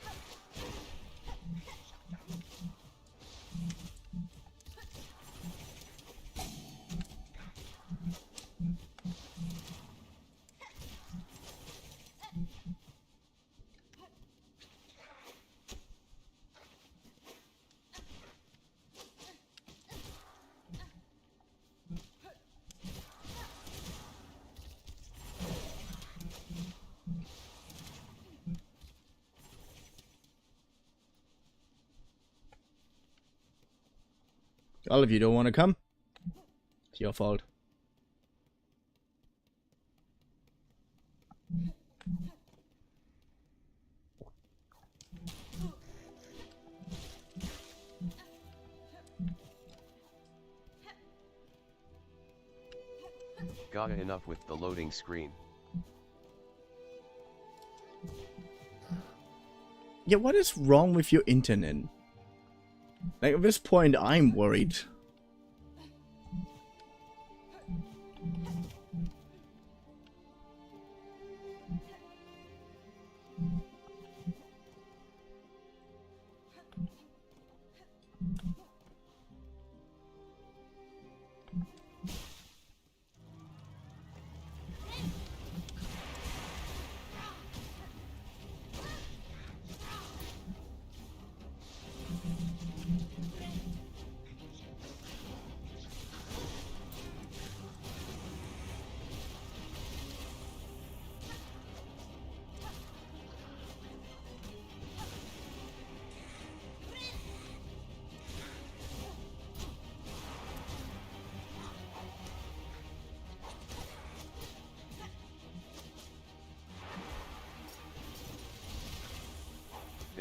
All of you don't want to come? It's your fault. Got enough with the loading screen. Yeah, what is wrong with your internet? Like, at this point, I'm worried.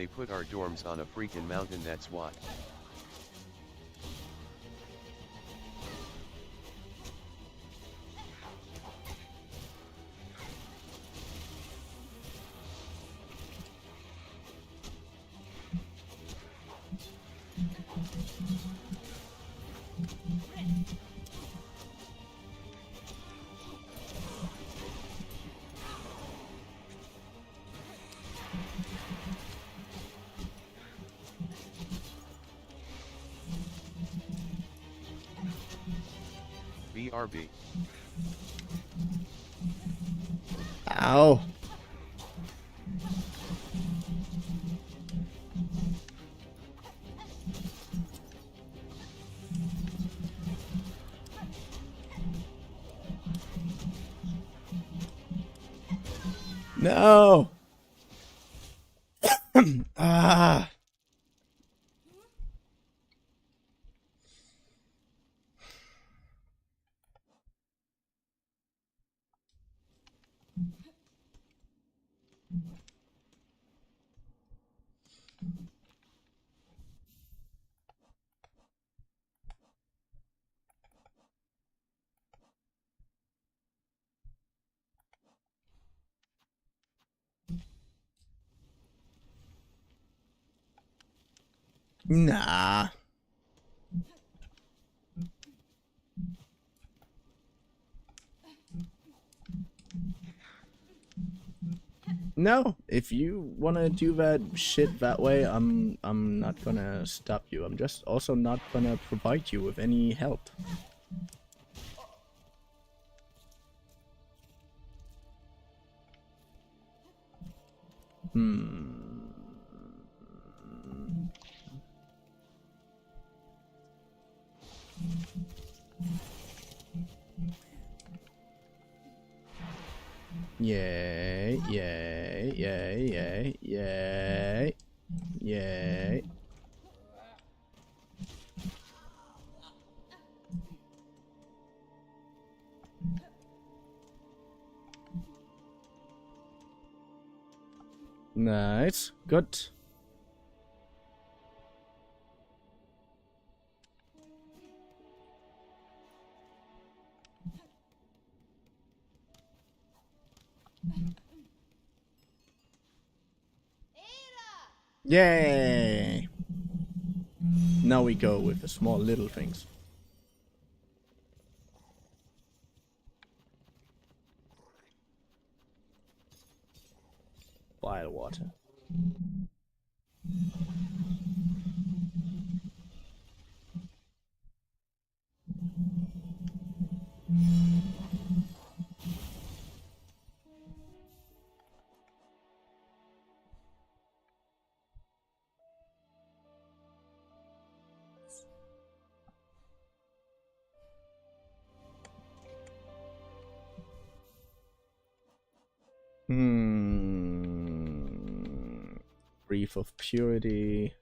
They put our dorms on a freaking mountain, that's what. BRB. Ow. No. Ah. Nah. No, if you wanna do that shit that way, I'm not gonna stop you. I'm just also not gonna provide you with any help. Yay, yay, yay, yay, yay, yay. Nice, good. Yay! Now we go with the small little things. Bile water. Brief of purity.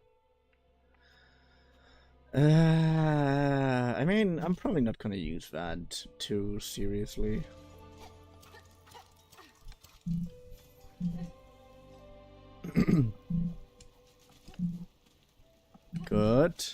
I mean, I'm probably not gonna use that too seriously. Good.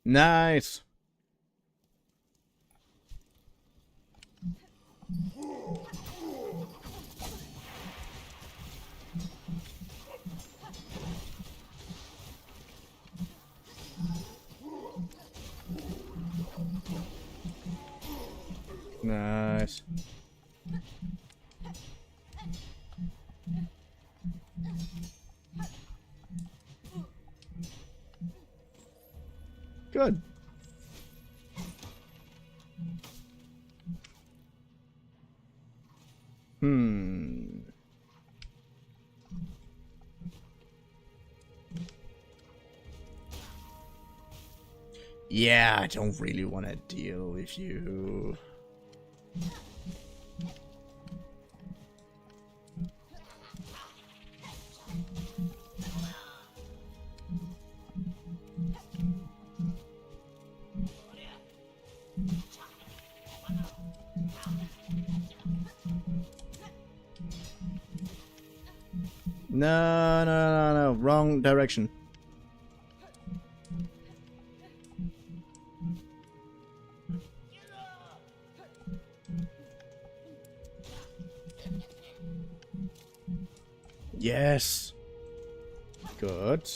Nice. Nice. Good. Yeah, I don't really want to deal with you. No, no, no, no, wrong direction. Yes. Good.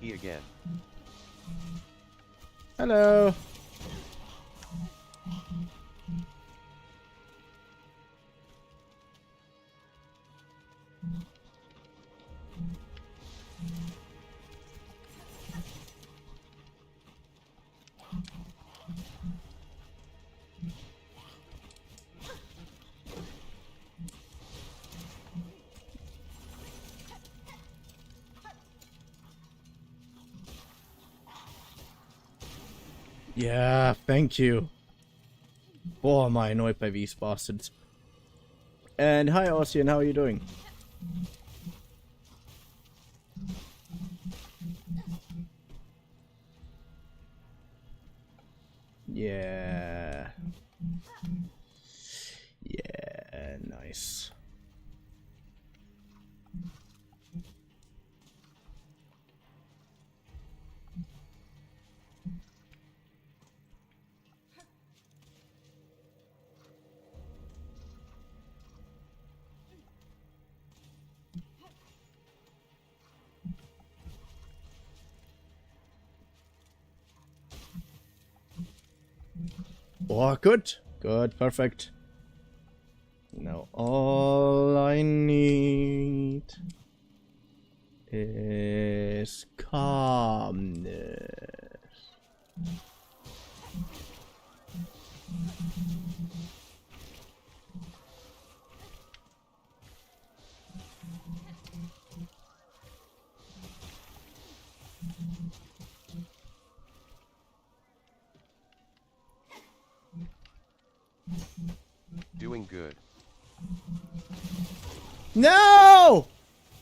He again. Hello. Yeah, thank you. Boah, am I annoyed by these bastards. And hi, Ossian, how are you doing? Yeah. Yeah, nice. Oh, good. Good, perfect. Now all I need is calmness. Doing good. No!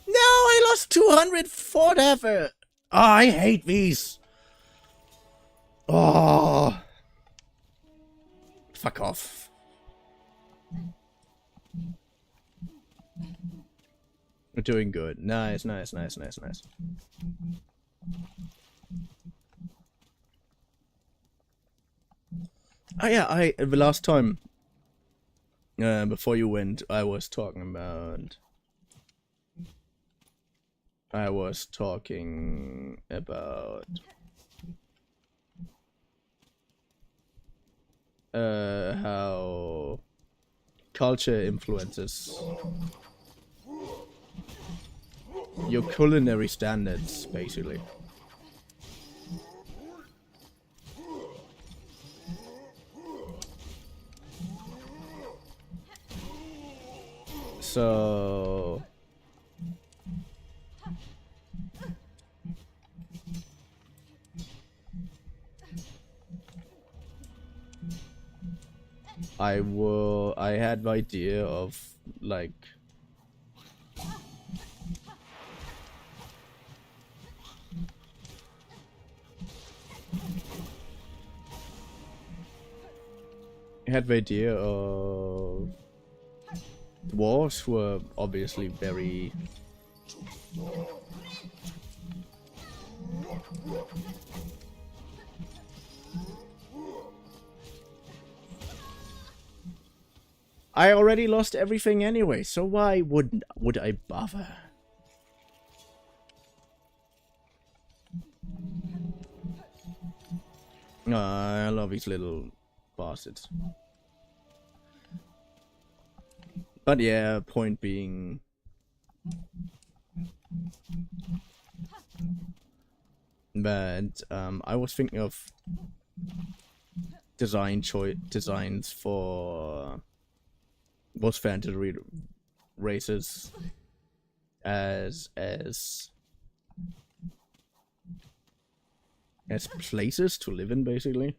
No, I lost 200 forever. Oh, I hate these. Oh. Fuck off. We're doing good. Nice, nice, nice, nice, nice. Oh yeah, the last time before you went, I was talking about how culture influences your culinary standards, basically. So I had the idea of like dwarves were obviously very I already lost everything anyway, so why would I bother? I love these little bastards. But yeah, point being, but I was thinking of designs for most fantasy races as places to live in, basically.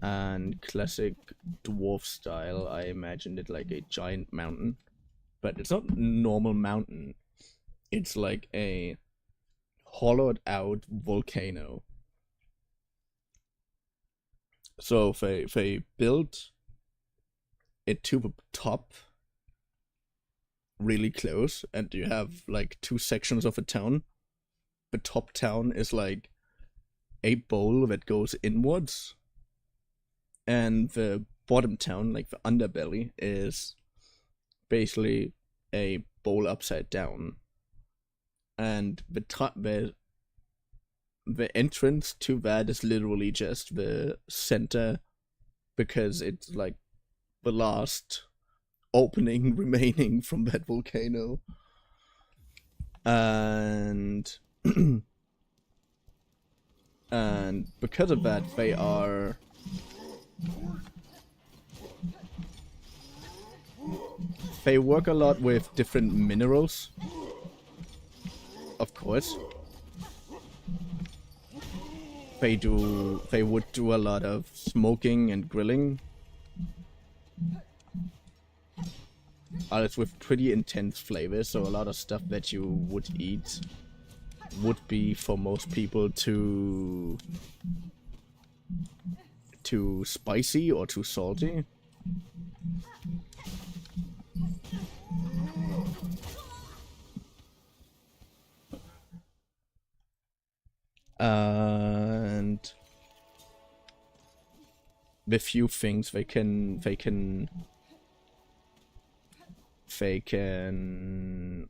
And classic dwarf style, I imagined it like a giant mountain, but it's not normal mountain. It's like a hollowed out volcano. So if they built it to the top really close, and you have like two sections of a town, the top town is like a bowl that goes inwards, and the bottom town, like the underbelly, is basically a bowl upside down. And the entrance to that is literally just the center, because it's like the last opening remaining from that volcano. And and because of that, they work a lot with different minerals, of course. They would do a lot of smoking and grilling. It's with pretty intense flavors, so a lot of stuff that you would eat would be, for most people, too spicy or too salty. And the few things they can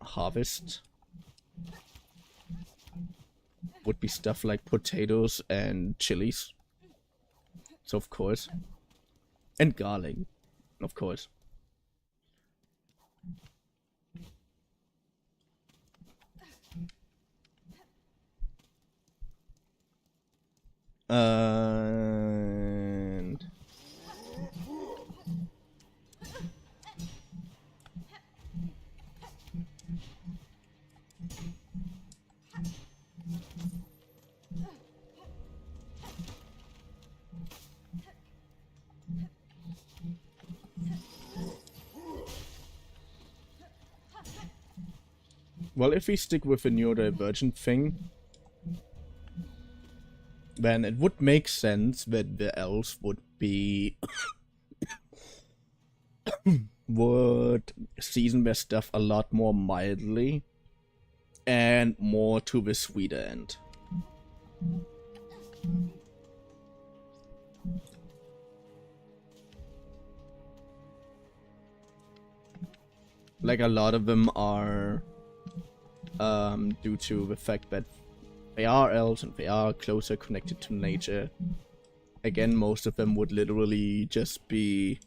harvest would be stuff like potatoes and chilies. So of course. And garlic, of course. And well, if we stick with the neurodivergent thing, then it would make sense that the elves would be would season their stuff a lot more mildly and more to the sweeter end. Like, a lot of them are due to the fact that they are elves and they are closer connected to nature. Again, most of them would literally just be...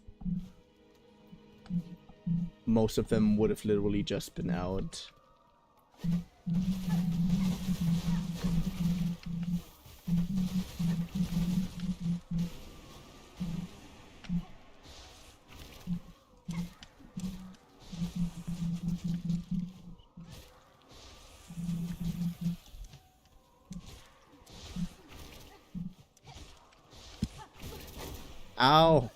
Most of them would have literally just been out. Ow!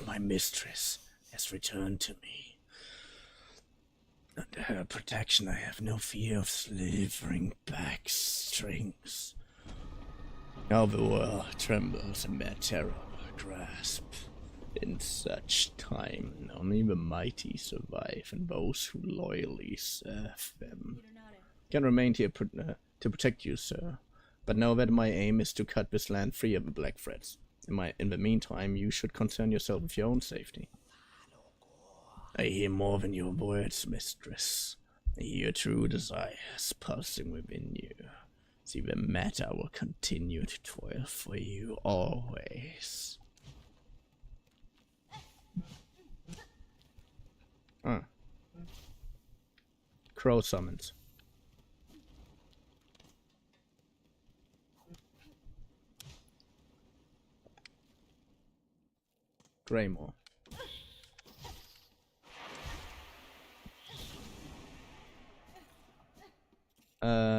My mistress has returned to me. Under her protection, I have no fear of slithering back strings. Now the world trembles in their terrible grasp. In such time, only the mighty survive, and those who loyally serve them. Can remain here to protect you, sir. But know that my aim is to cut this land free of the black threats. In the meantime, you should concern yourself with your own safety. I hear more than your words, mistress. I hear your true desires pulsing within you. See, the matter will continue to toil for you always. Huh. Crow summons. Greymore. And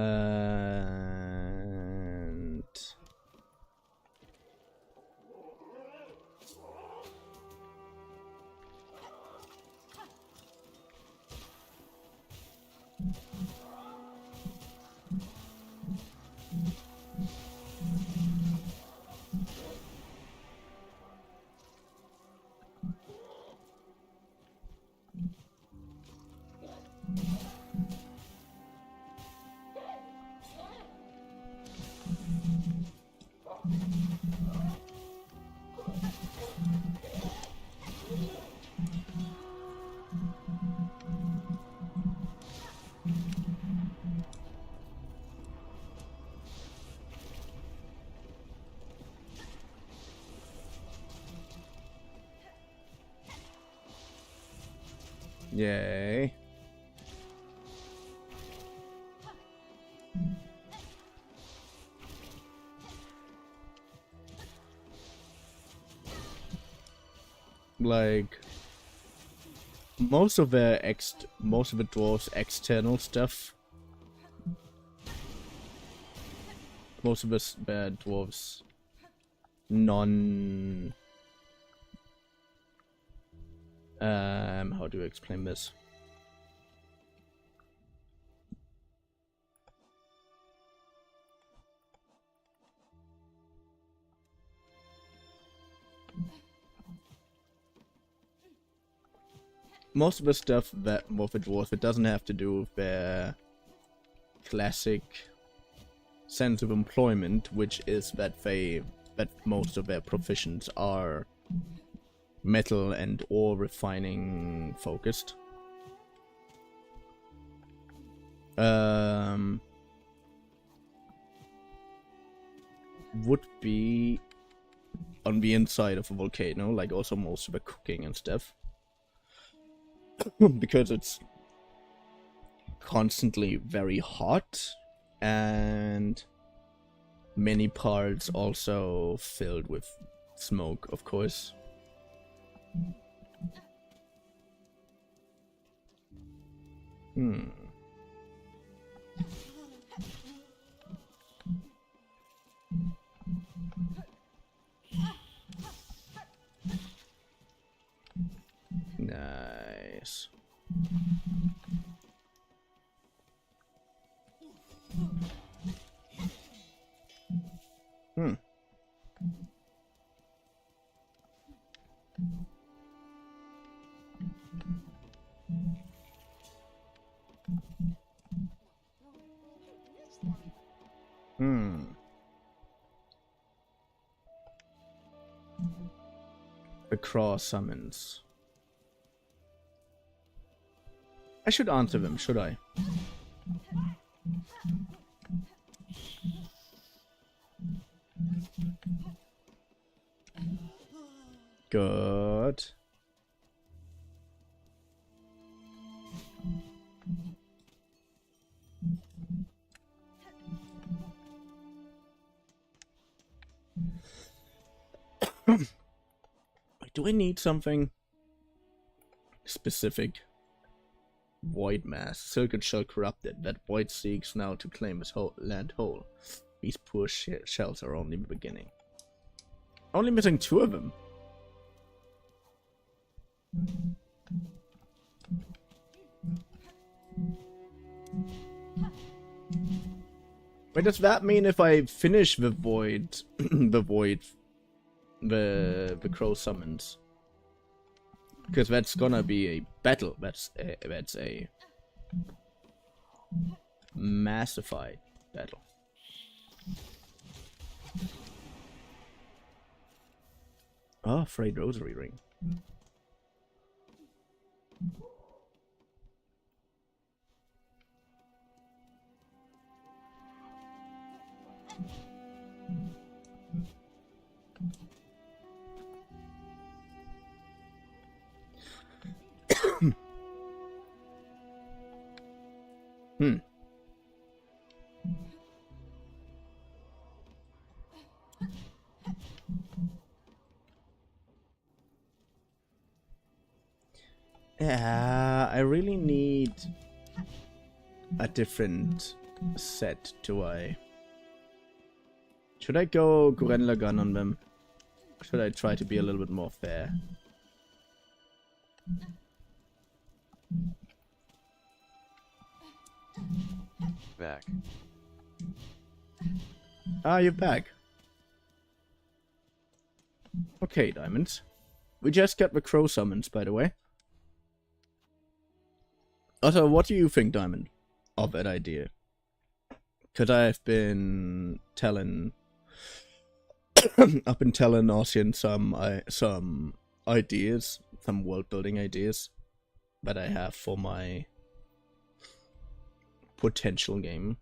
yay. Like most of the dwarves' external stuff. Most of the dwarves' non how do you explain this? Most of the stuff that more for dwarves, it doesn't have to do with their classic sense of employment, which is that most of their professions are metal and ore refining focused. Would be on the inside of a volcano, like also most of the cooking and stuff. Because it's constantly very hot and many parts also filled with smoke, of course. Nice. The Craw summons. I should answer them, should I? Good. Do I need something specific? Void mass. Circuit shell corrupted. That void seeks now to claim its land whole. These poor shells are only the beginning. Only missing 2 of them. Wait, does that mean if I finish the void, the crow summons? Because that's gonna be a battle. That's a massified battle. Oh, frayed rosary ring. Hmm. Yeah, I really need a different set, do I? Should I go Gorilla Gun on them? Or should I try to be a little bit more fair? Back. Ah, you're back. Okay, Diamonds. We just got the crow summons, by the way. Also, what do you think, Diamond, of that idea? Because I've been telling... I've been telling Ocean some ideas, some world-building ideas that I have for my potential game.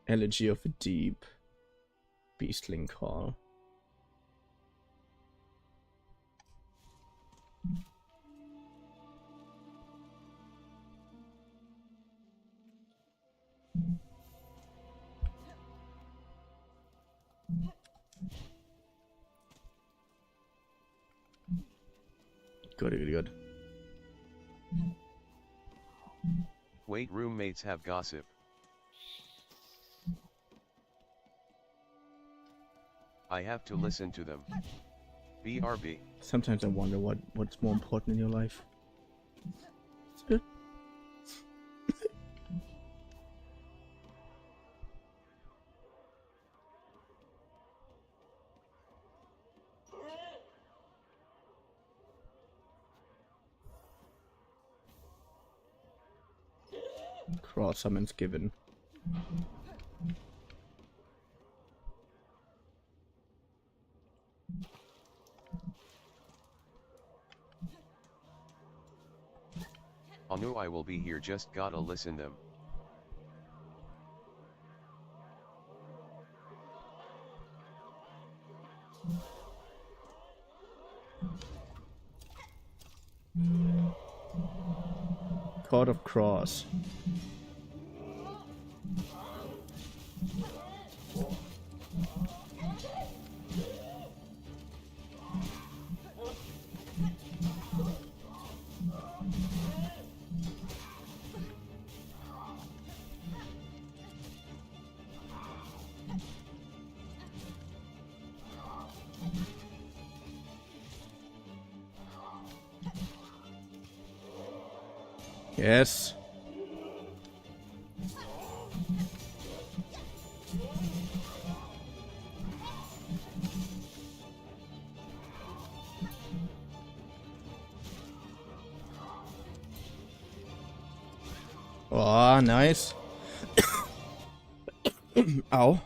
Elegy of the Deep. Beastling Call. Good. Wait, roommates have gossip. I have to listen to them. BRB. Sometimes I wonder what's more important in your life. Cross summons given. Anu, I will be here, just gotta listen them. Court of Cross. Yes. Oh, nice. Ow.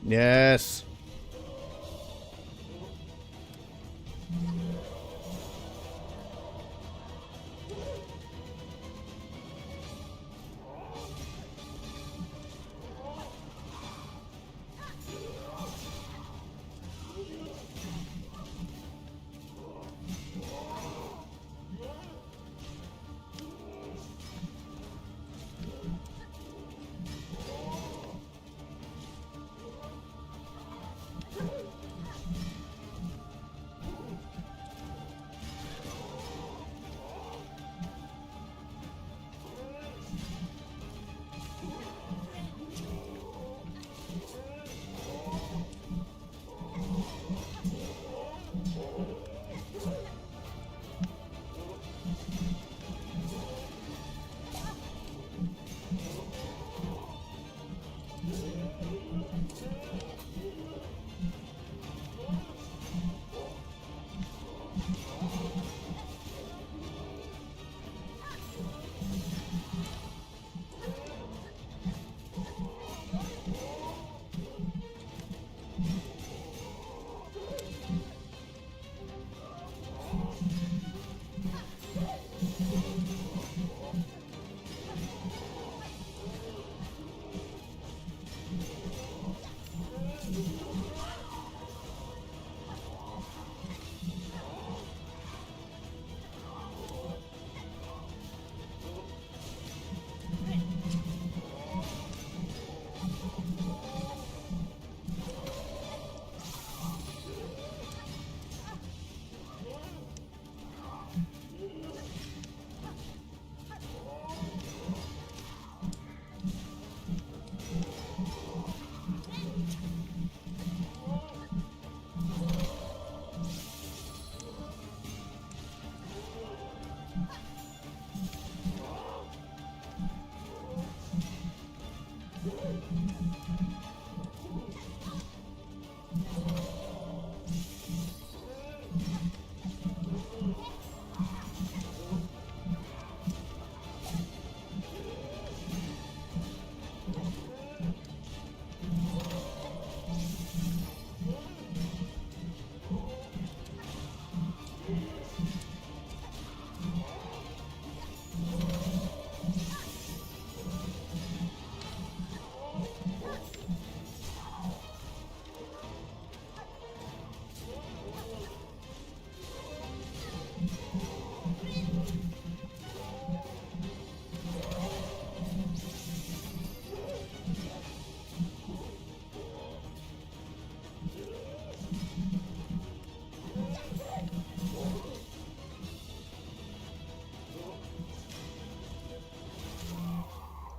Yes.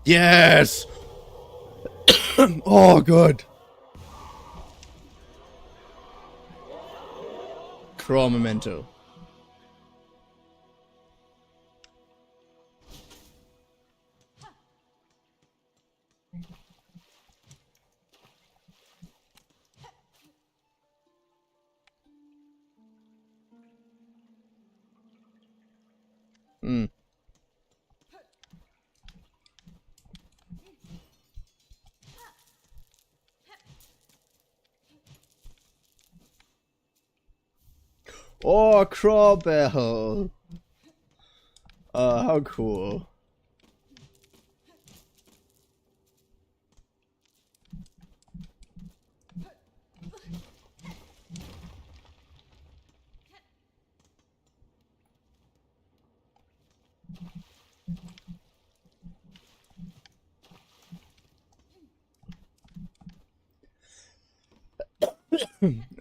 Yes! Oh, good. Crawl memento. Hmm. Oh, crawl bell. How cool.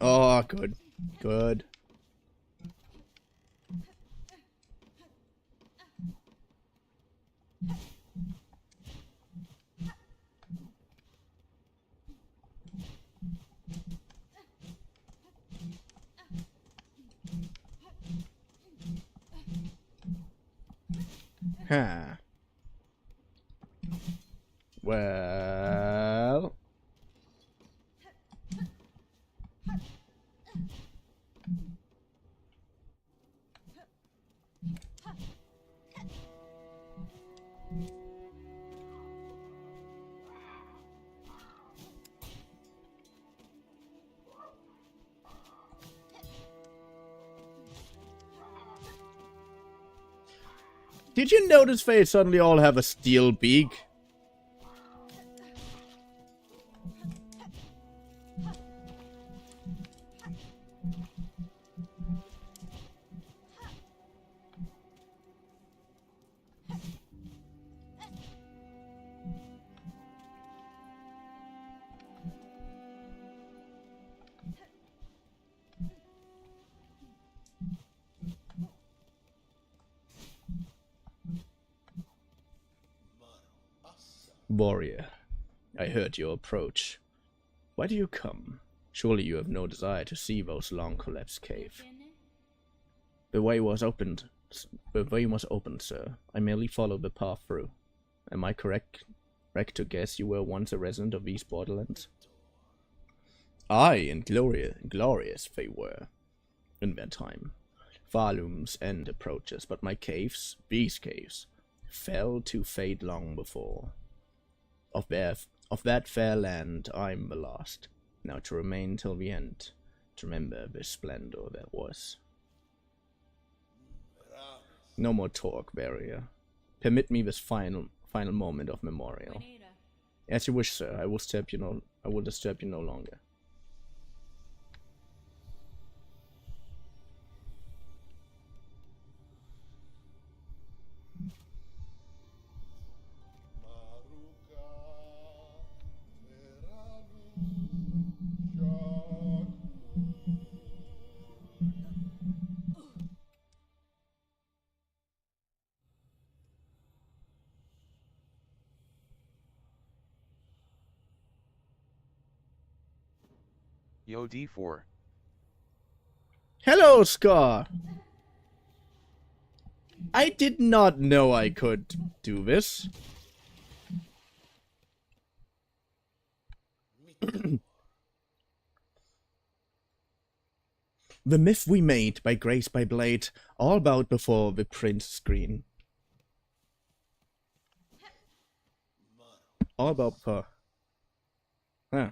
Oh, good. Good. Huh. Well... Did you notice they suddenly all have a steel beak? Warrior, I heard your approach. Why do you come? Surely you have no desire to see those long-collapsed cave. The way was opened, sir. I merely followed the path through. Am I correct to guess you were once a resident of these borderlands? Aye, and glorious they were, in their time. Farloom's end approaches, but my caves, these caves, fell to fade long before. Of that fair land I'm the last, now to remain till the end, to remember the splendor that was. No more talk, barrier. Permit me this final moment of memorial. As you wish, sir. I will disturb you no longer. Yo D4. Hello, Scar! I did not know I could do this. The myth we made by Grace by Blade, all about before the print screen. All about her. Huh.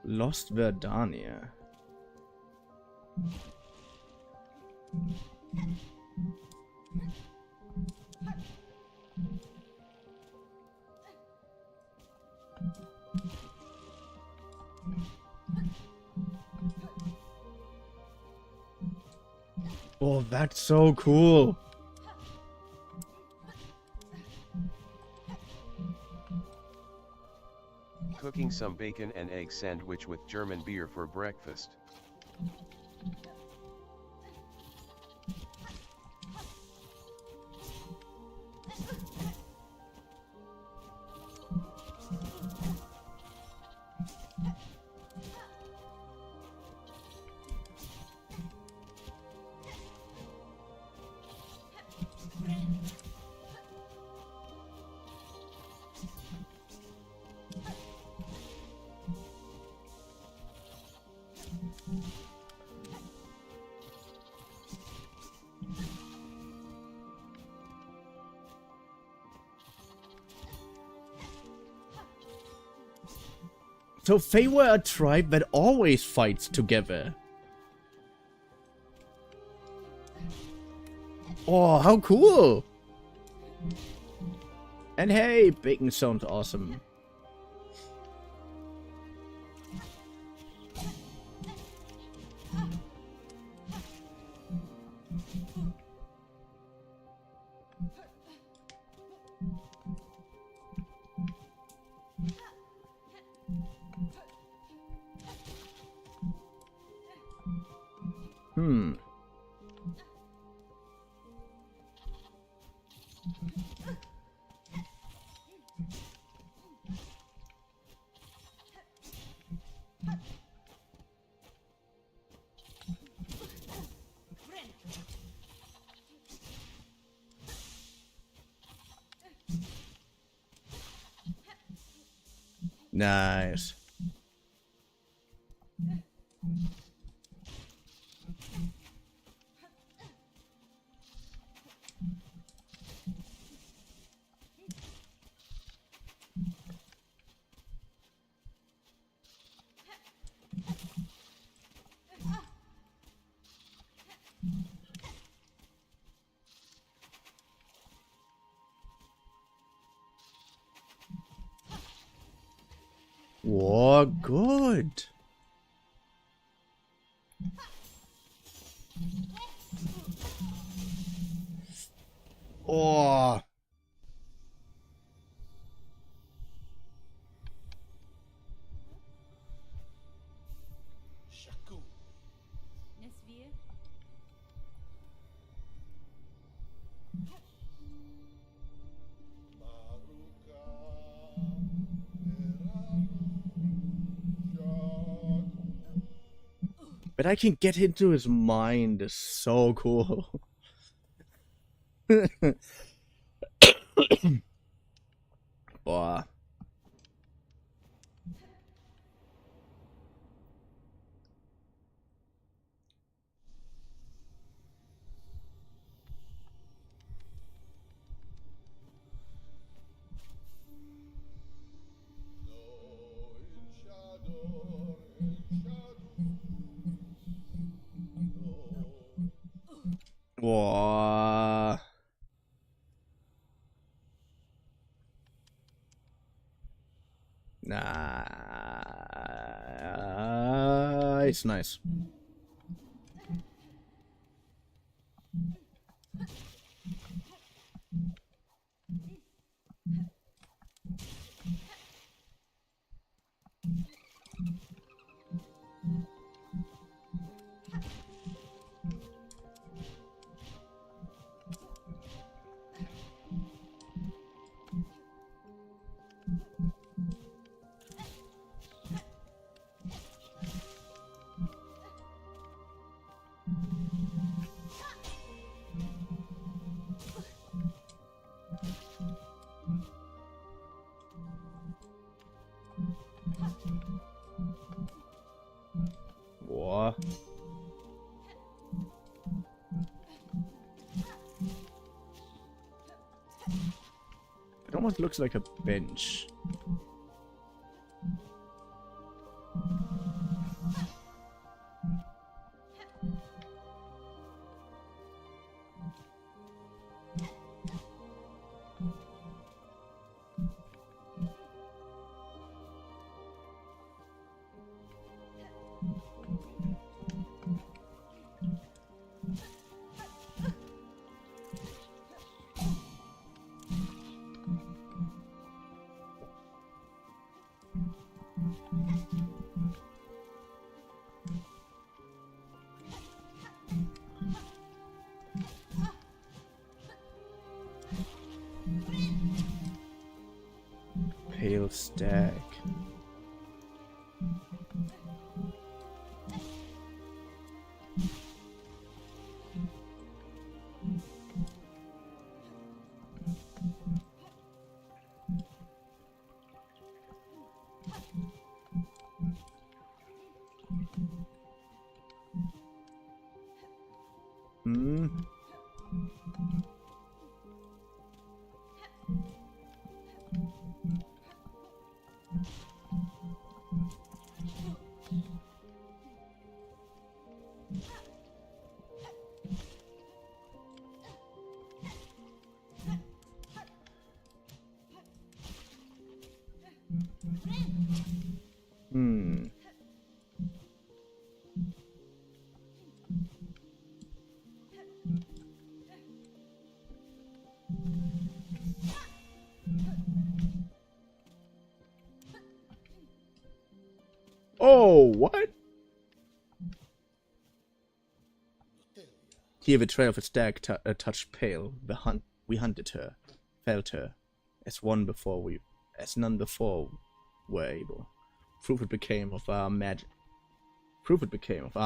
Lost Verdania. Oh, that's so cool. Cooking some bacon and egg sandwich with German beer for breakfast. So they were a tribe that always fights together. Oh, how cool! And hey, bacon sounds awesome. Nice. Whoa, good. Oh. But I can get into his mind. It's so cool. Boah. Nice, nice. What? It almost looks like a bench. Pale stack. Hmm. Hmm. Oh, what? Here the trail of a stag touched pale. We hunted her, felt her, as none before were able. Proof it became of our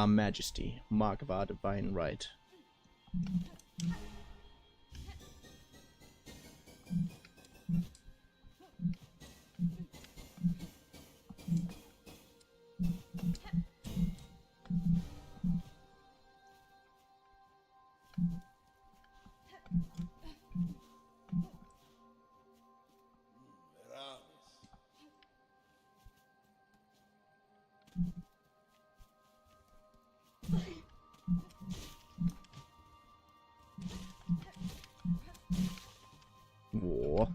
majesty, mark of our divine right. War.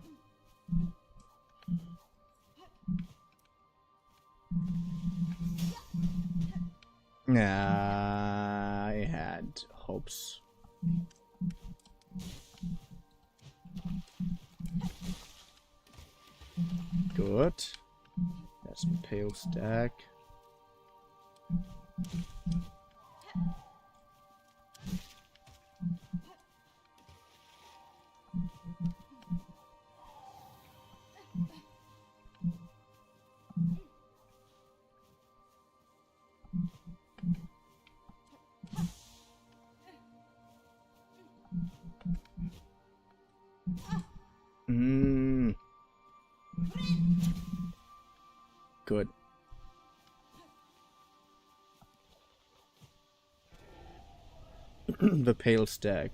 I had hopes. Good. That's some pale stack. Good. The pale stack.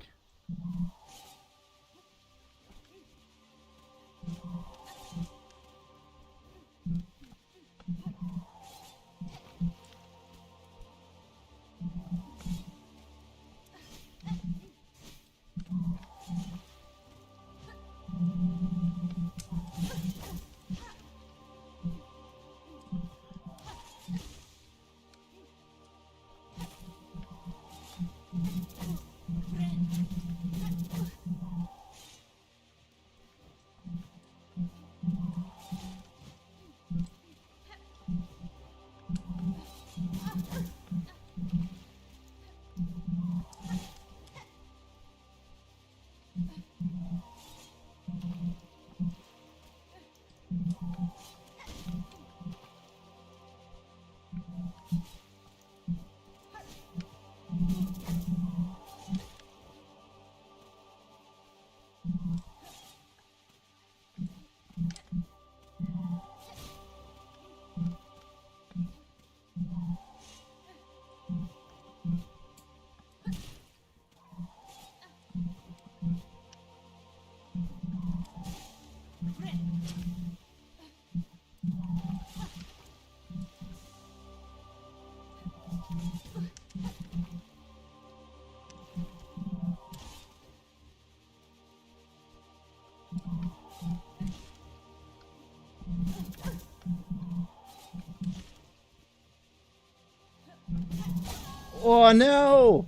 Oh no!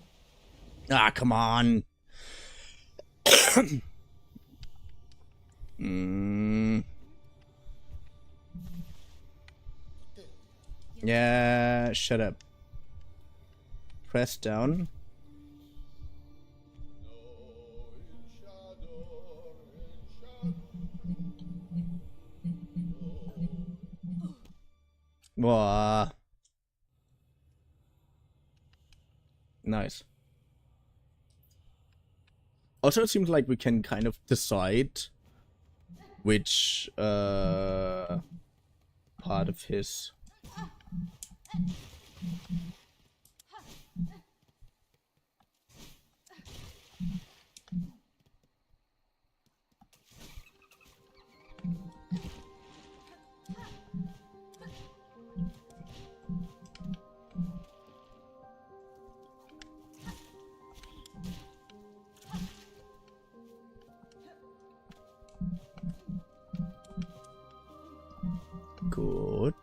Ah, come on. Yeah, shut up. Press down. Wow. Nice. Also, it seems like we can kind of decide which part of his good.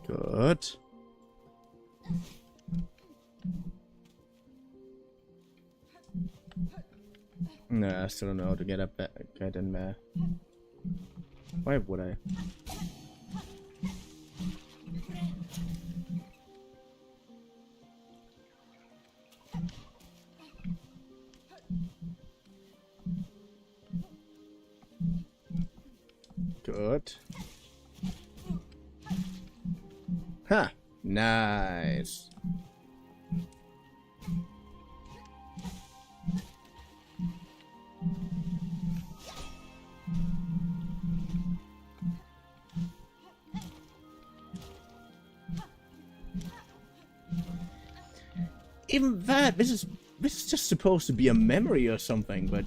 Good. No, I still don't know how to get up there, get in there. Why would I? Good. Ha! Nice. Even that, this is just supposed to be a memory or something, but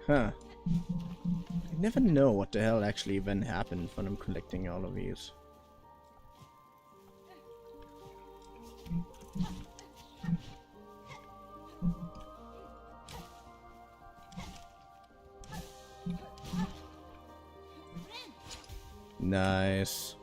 huh. I never know what the hell actually even happened when I'm collecting all of these. Nice.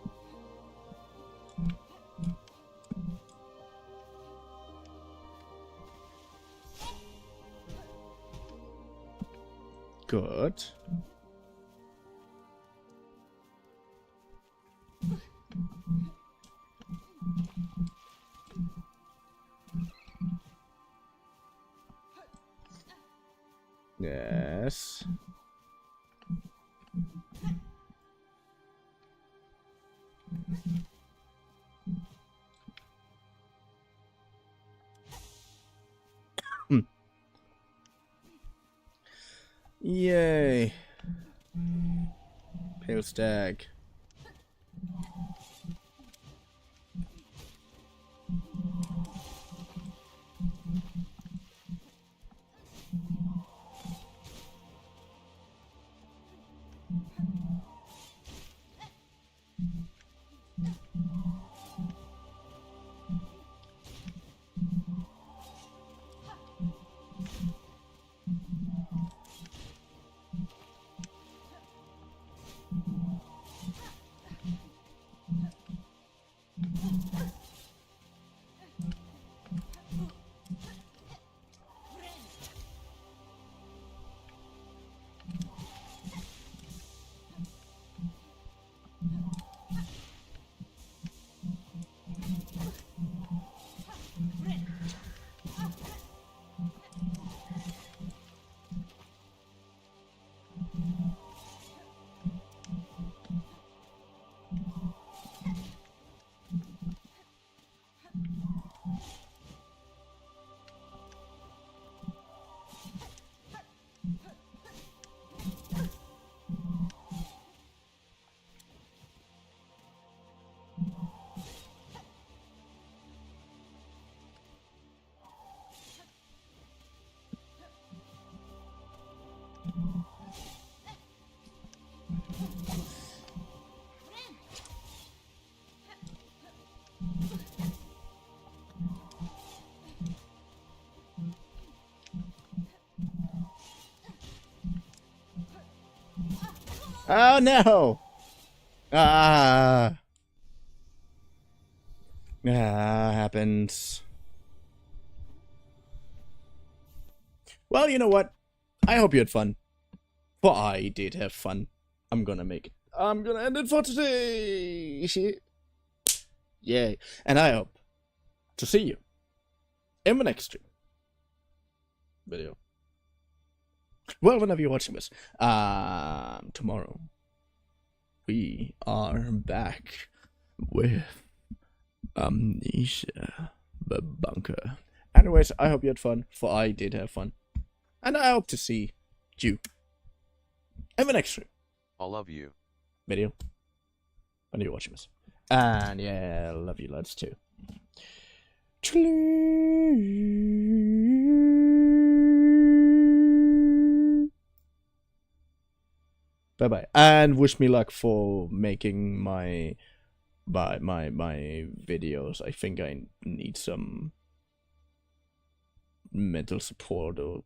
Good. Yes. Yay. Pale stag. Oh no! Happens. Well, you know what? I hope you had fun. For I did have fun. I'm gonna end it for today. Yay. And I hope to see you in the next stream video. Well, whenever you're watching this. Tomorrow. We are back with Amnesia the Bunker. Anyways, I hope you had fun, for I did have fun. And I hope to see you in the next stream. I love you. Video. When you're watching this. And yeah, love you lads too. Bye bye. And wish me luck for making my videos. I think I need some mental support or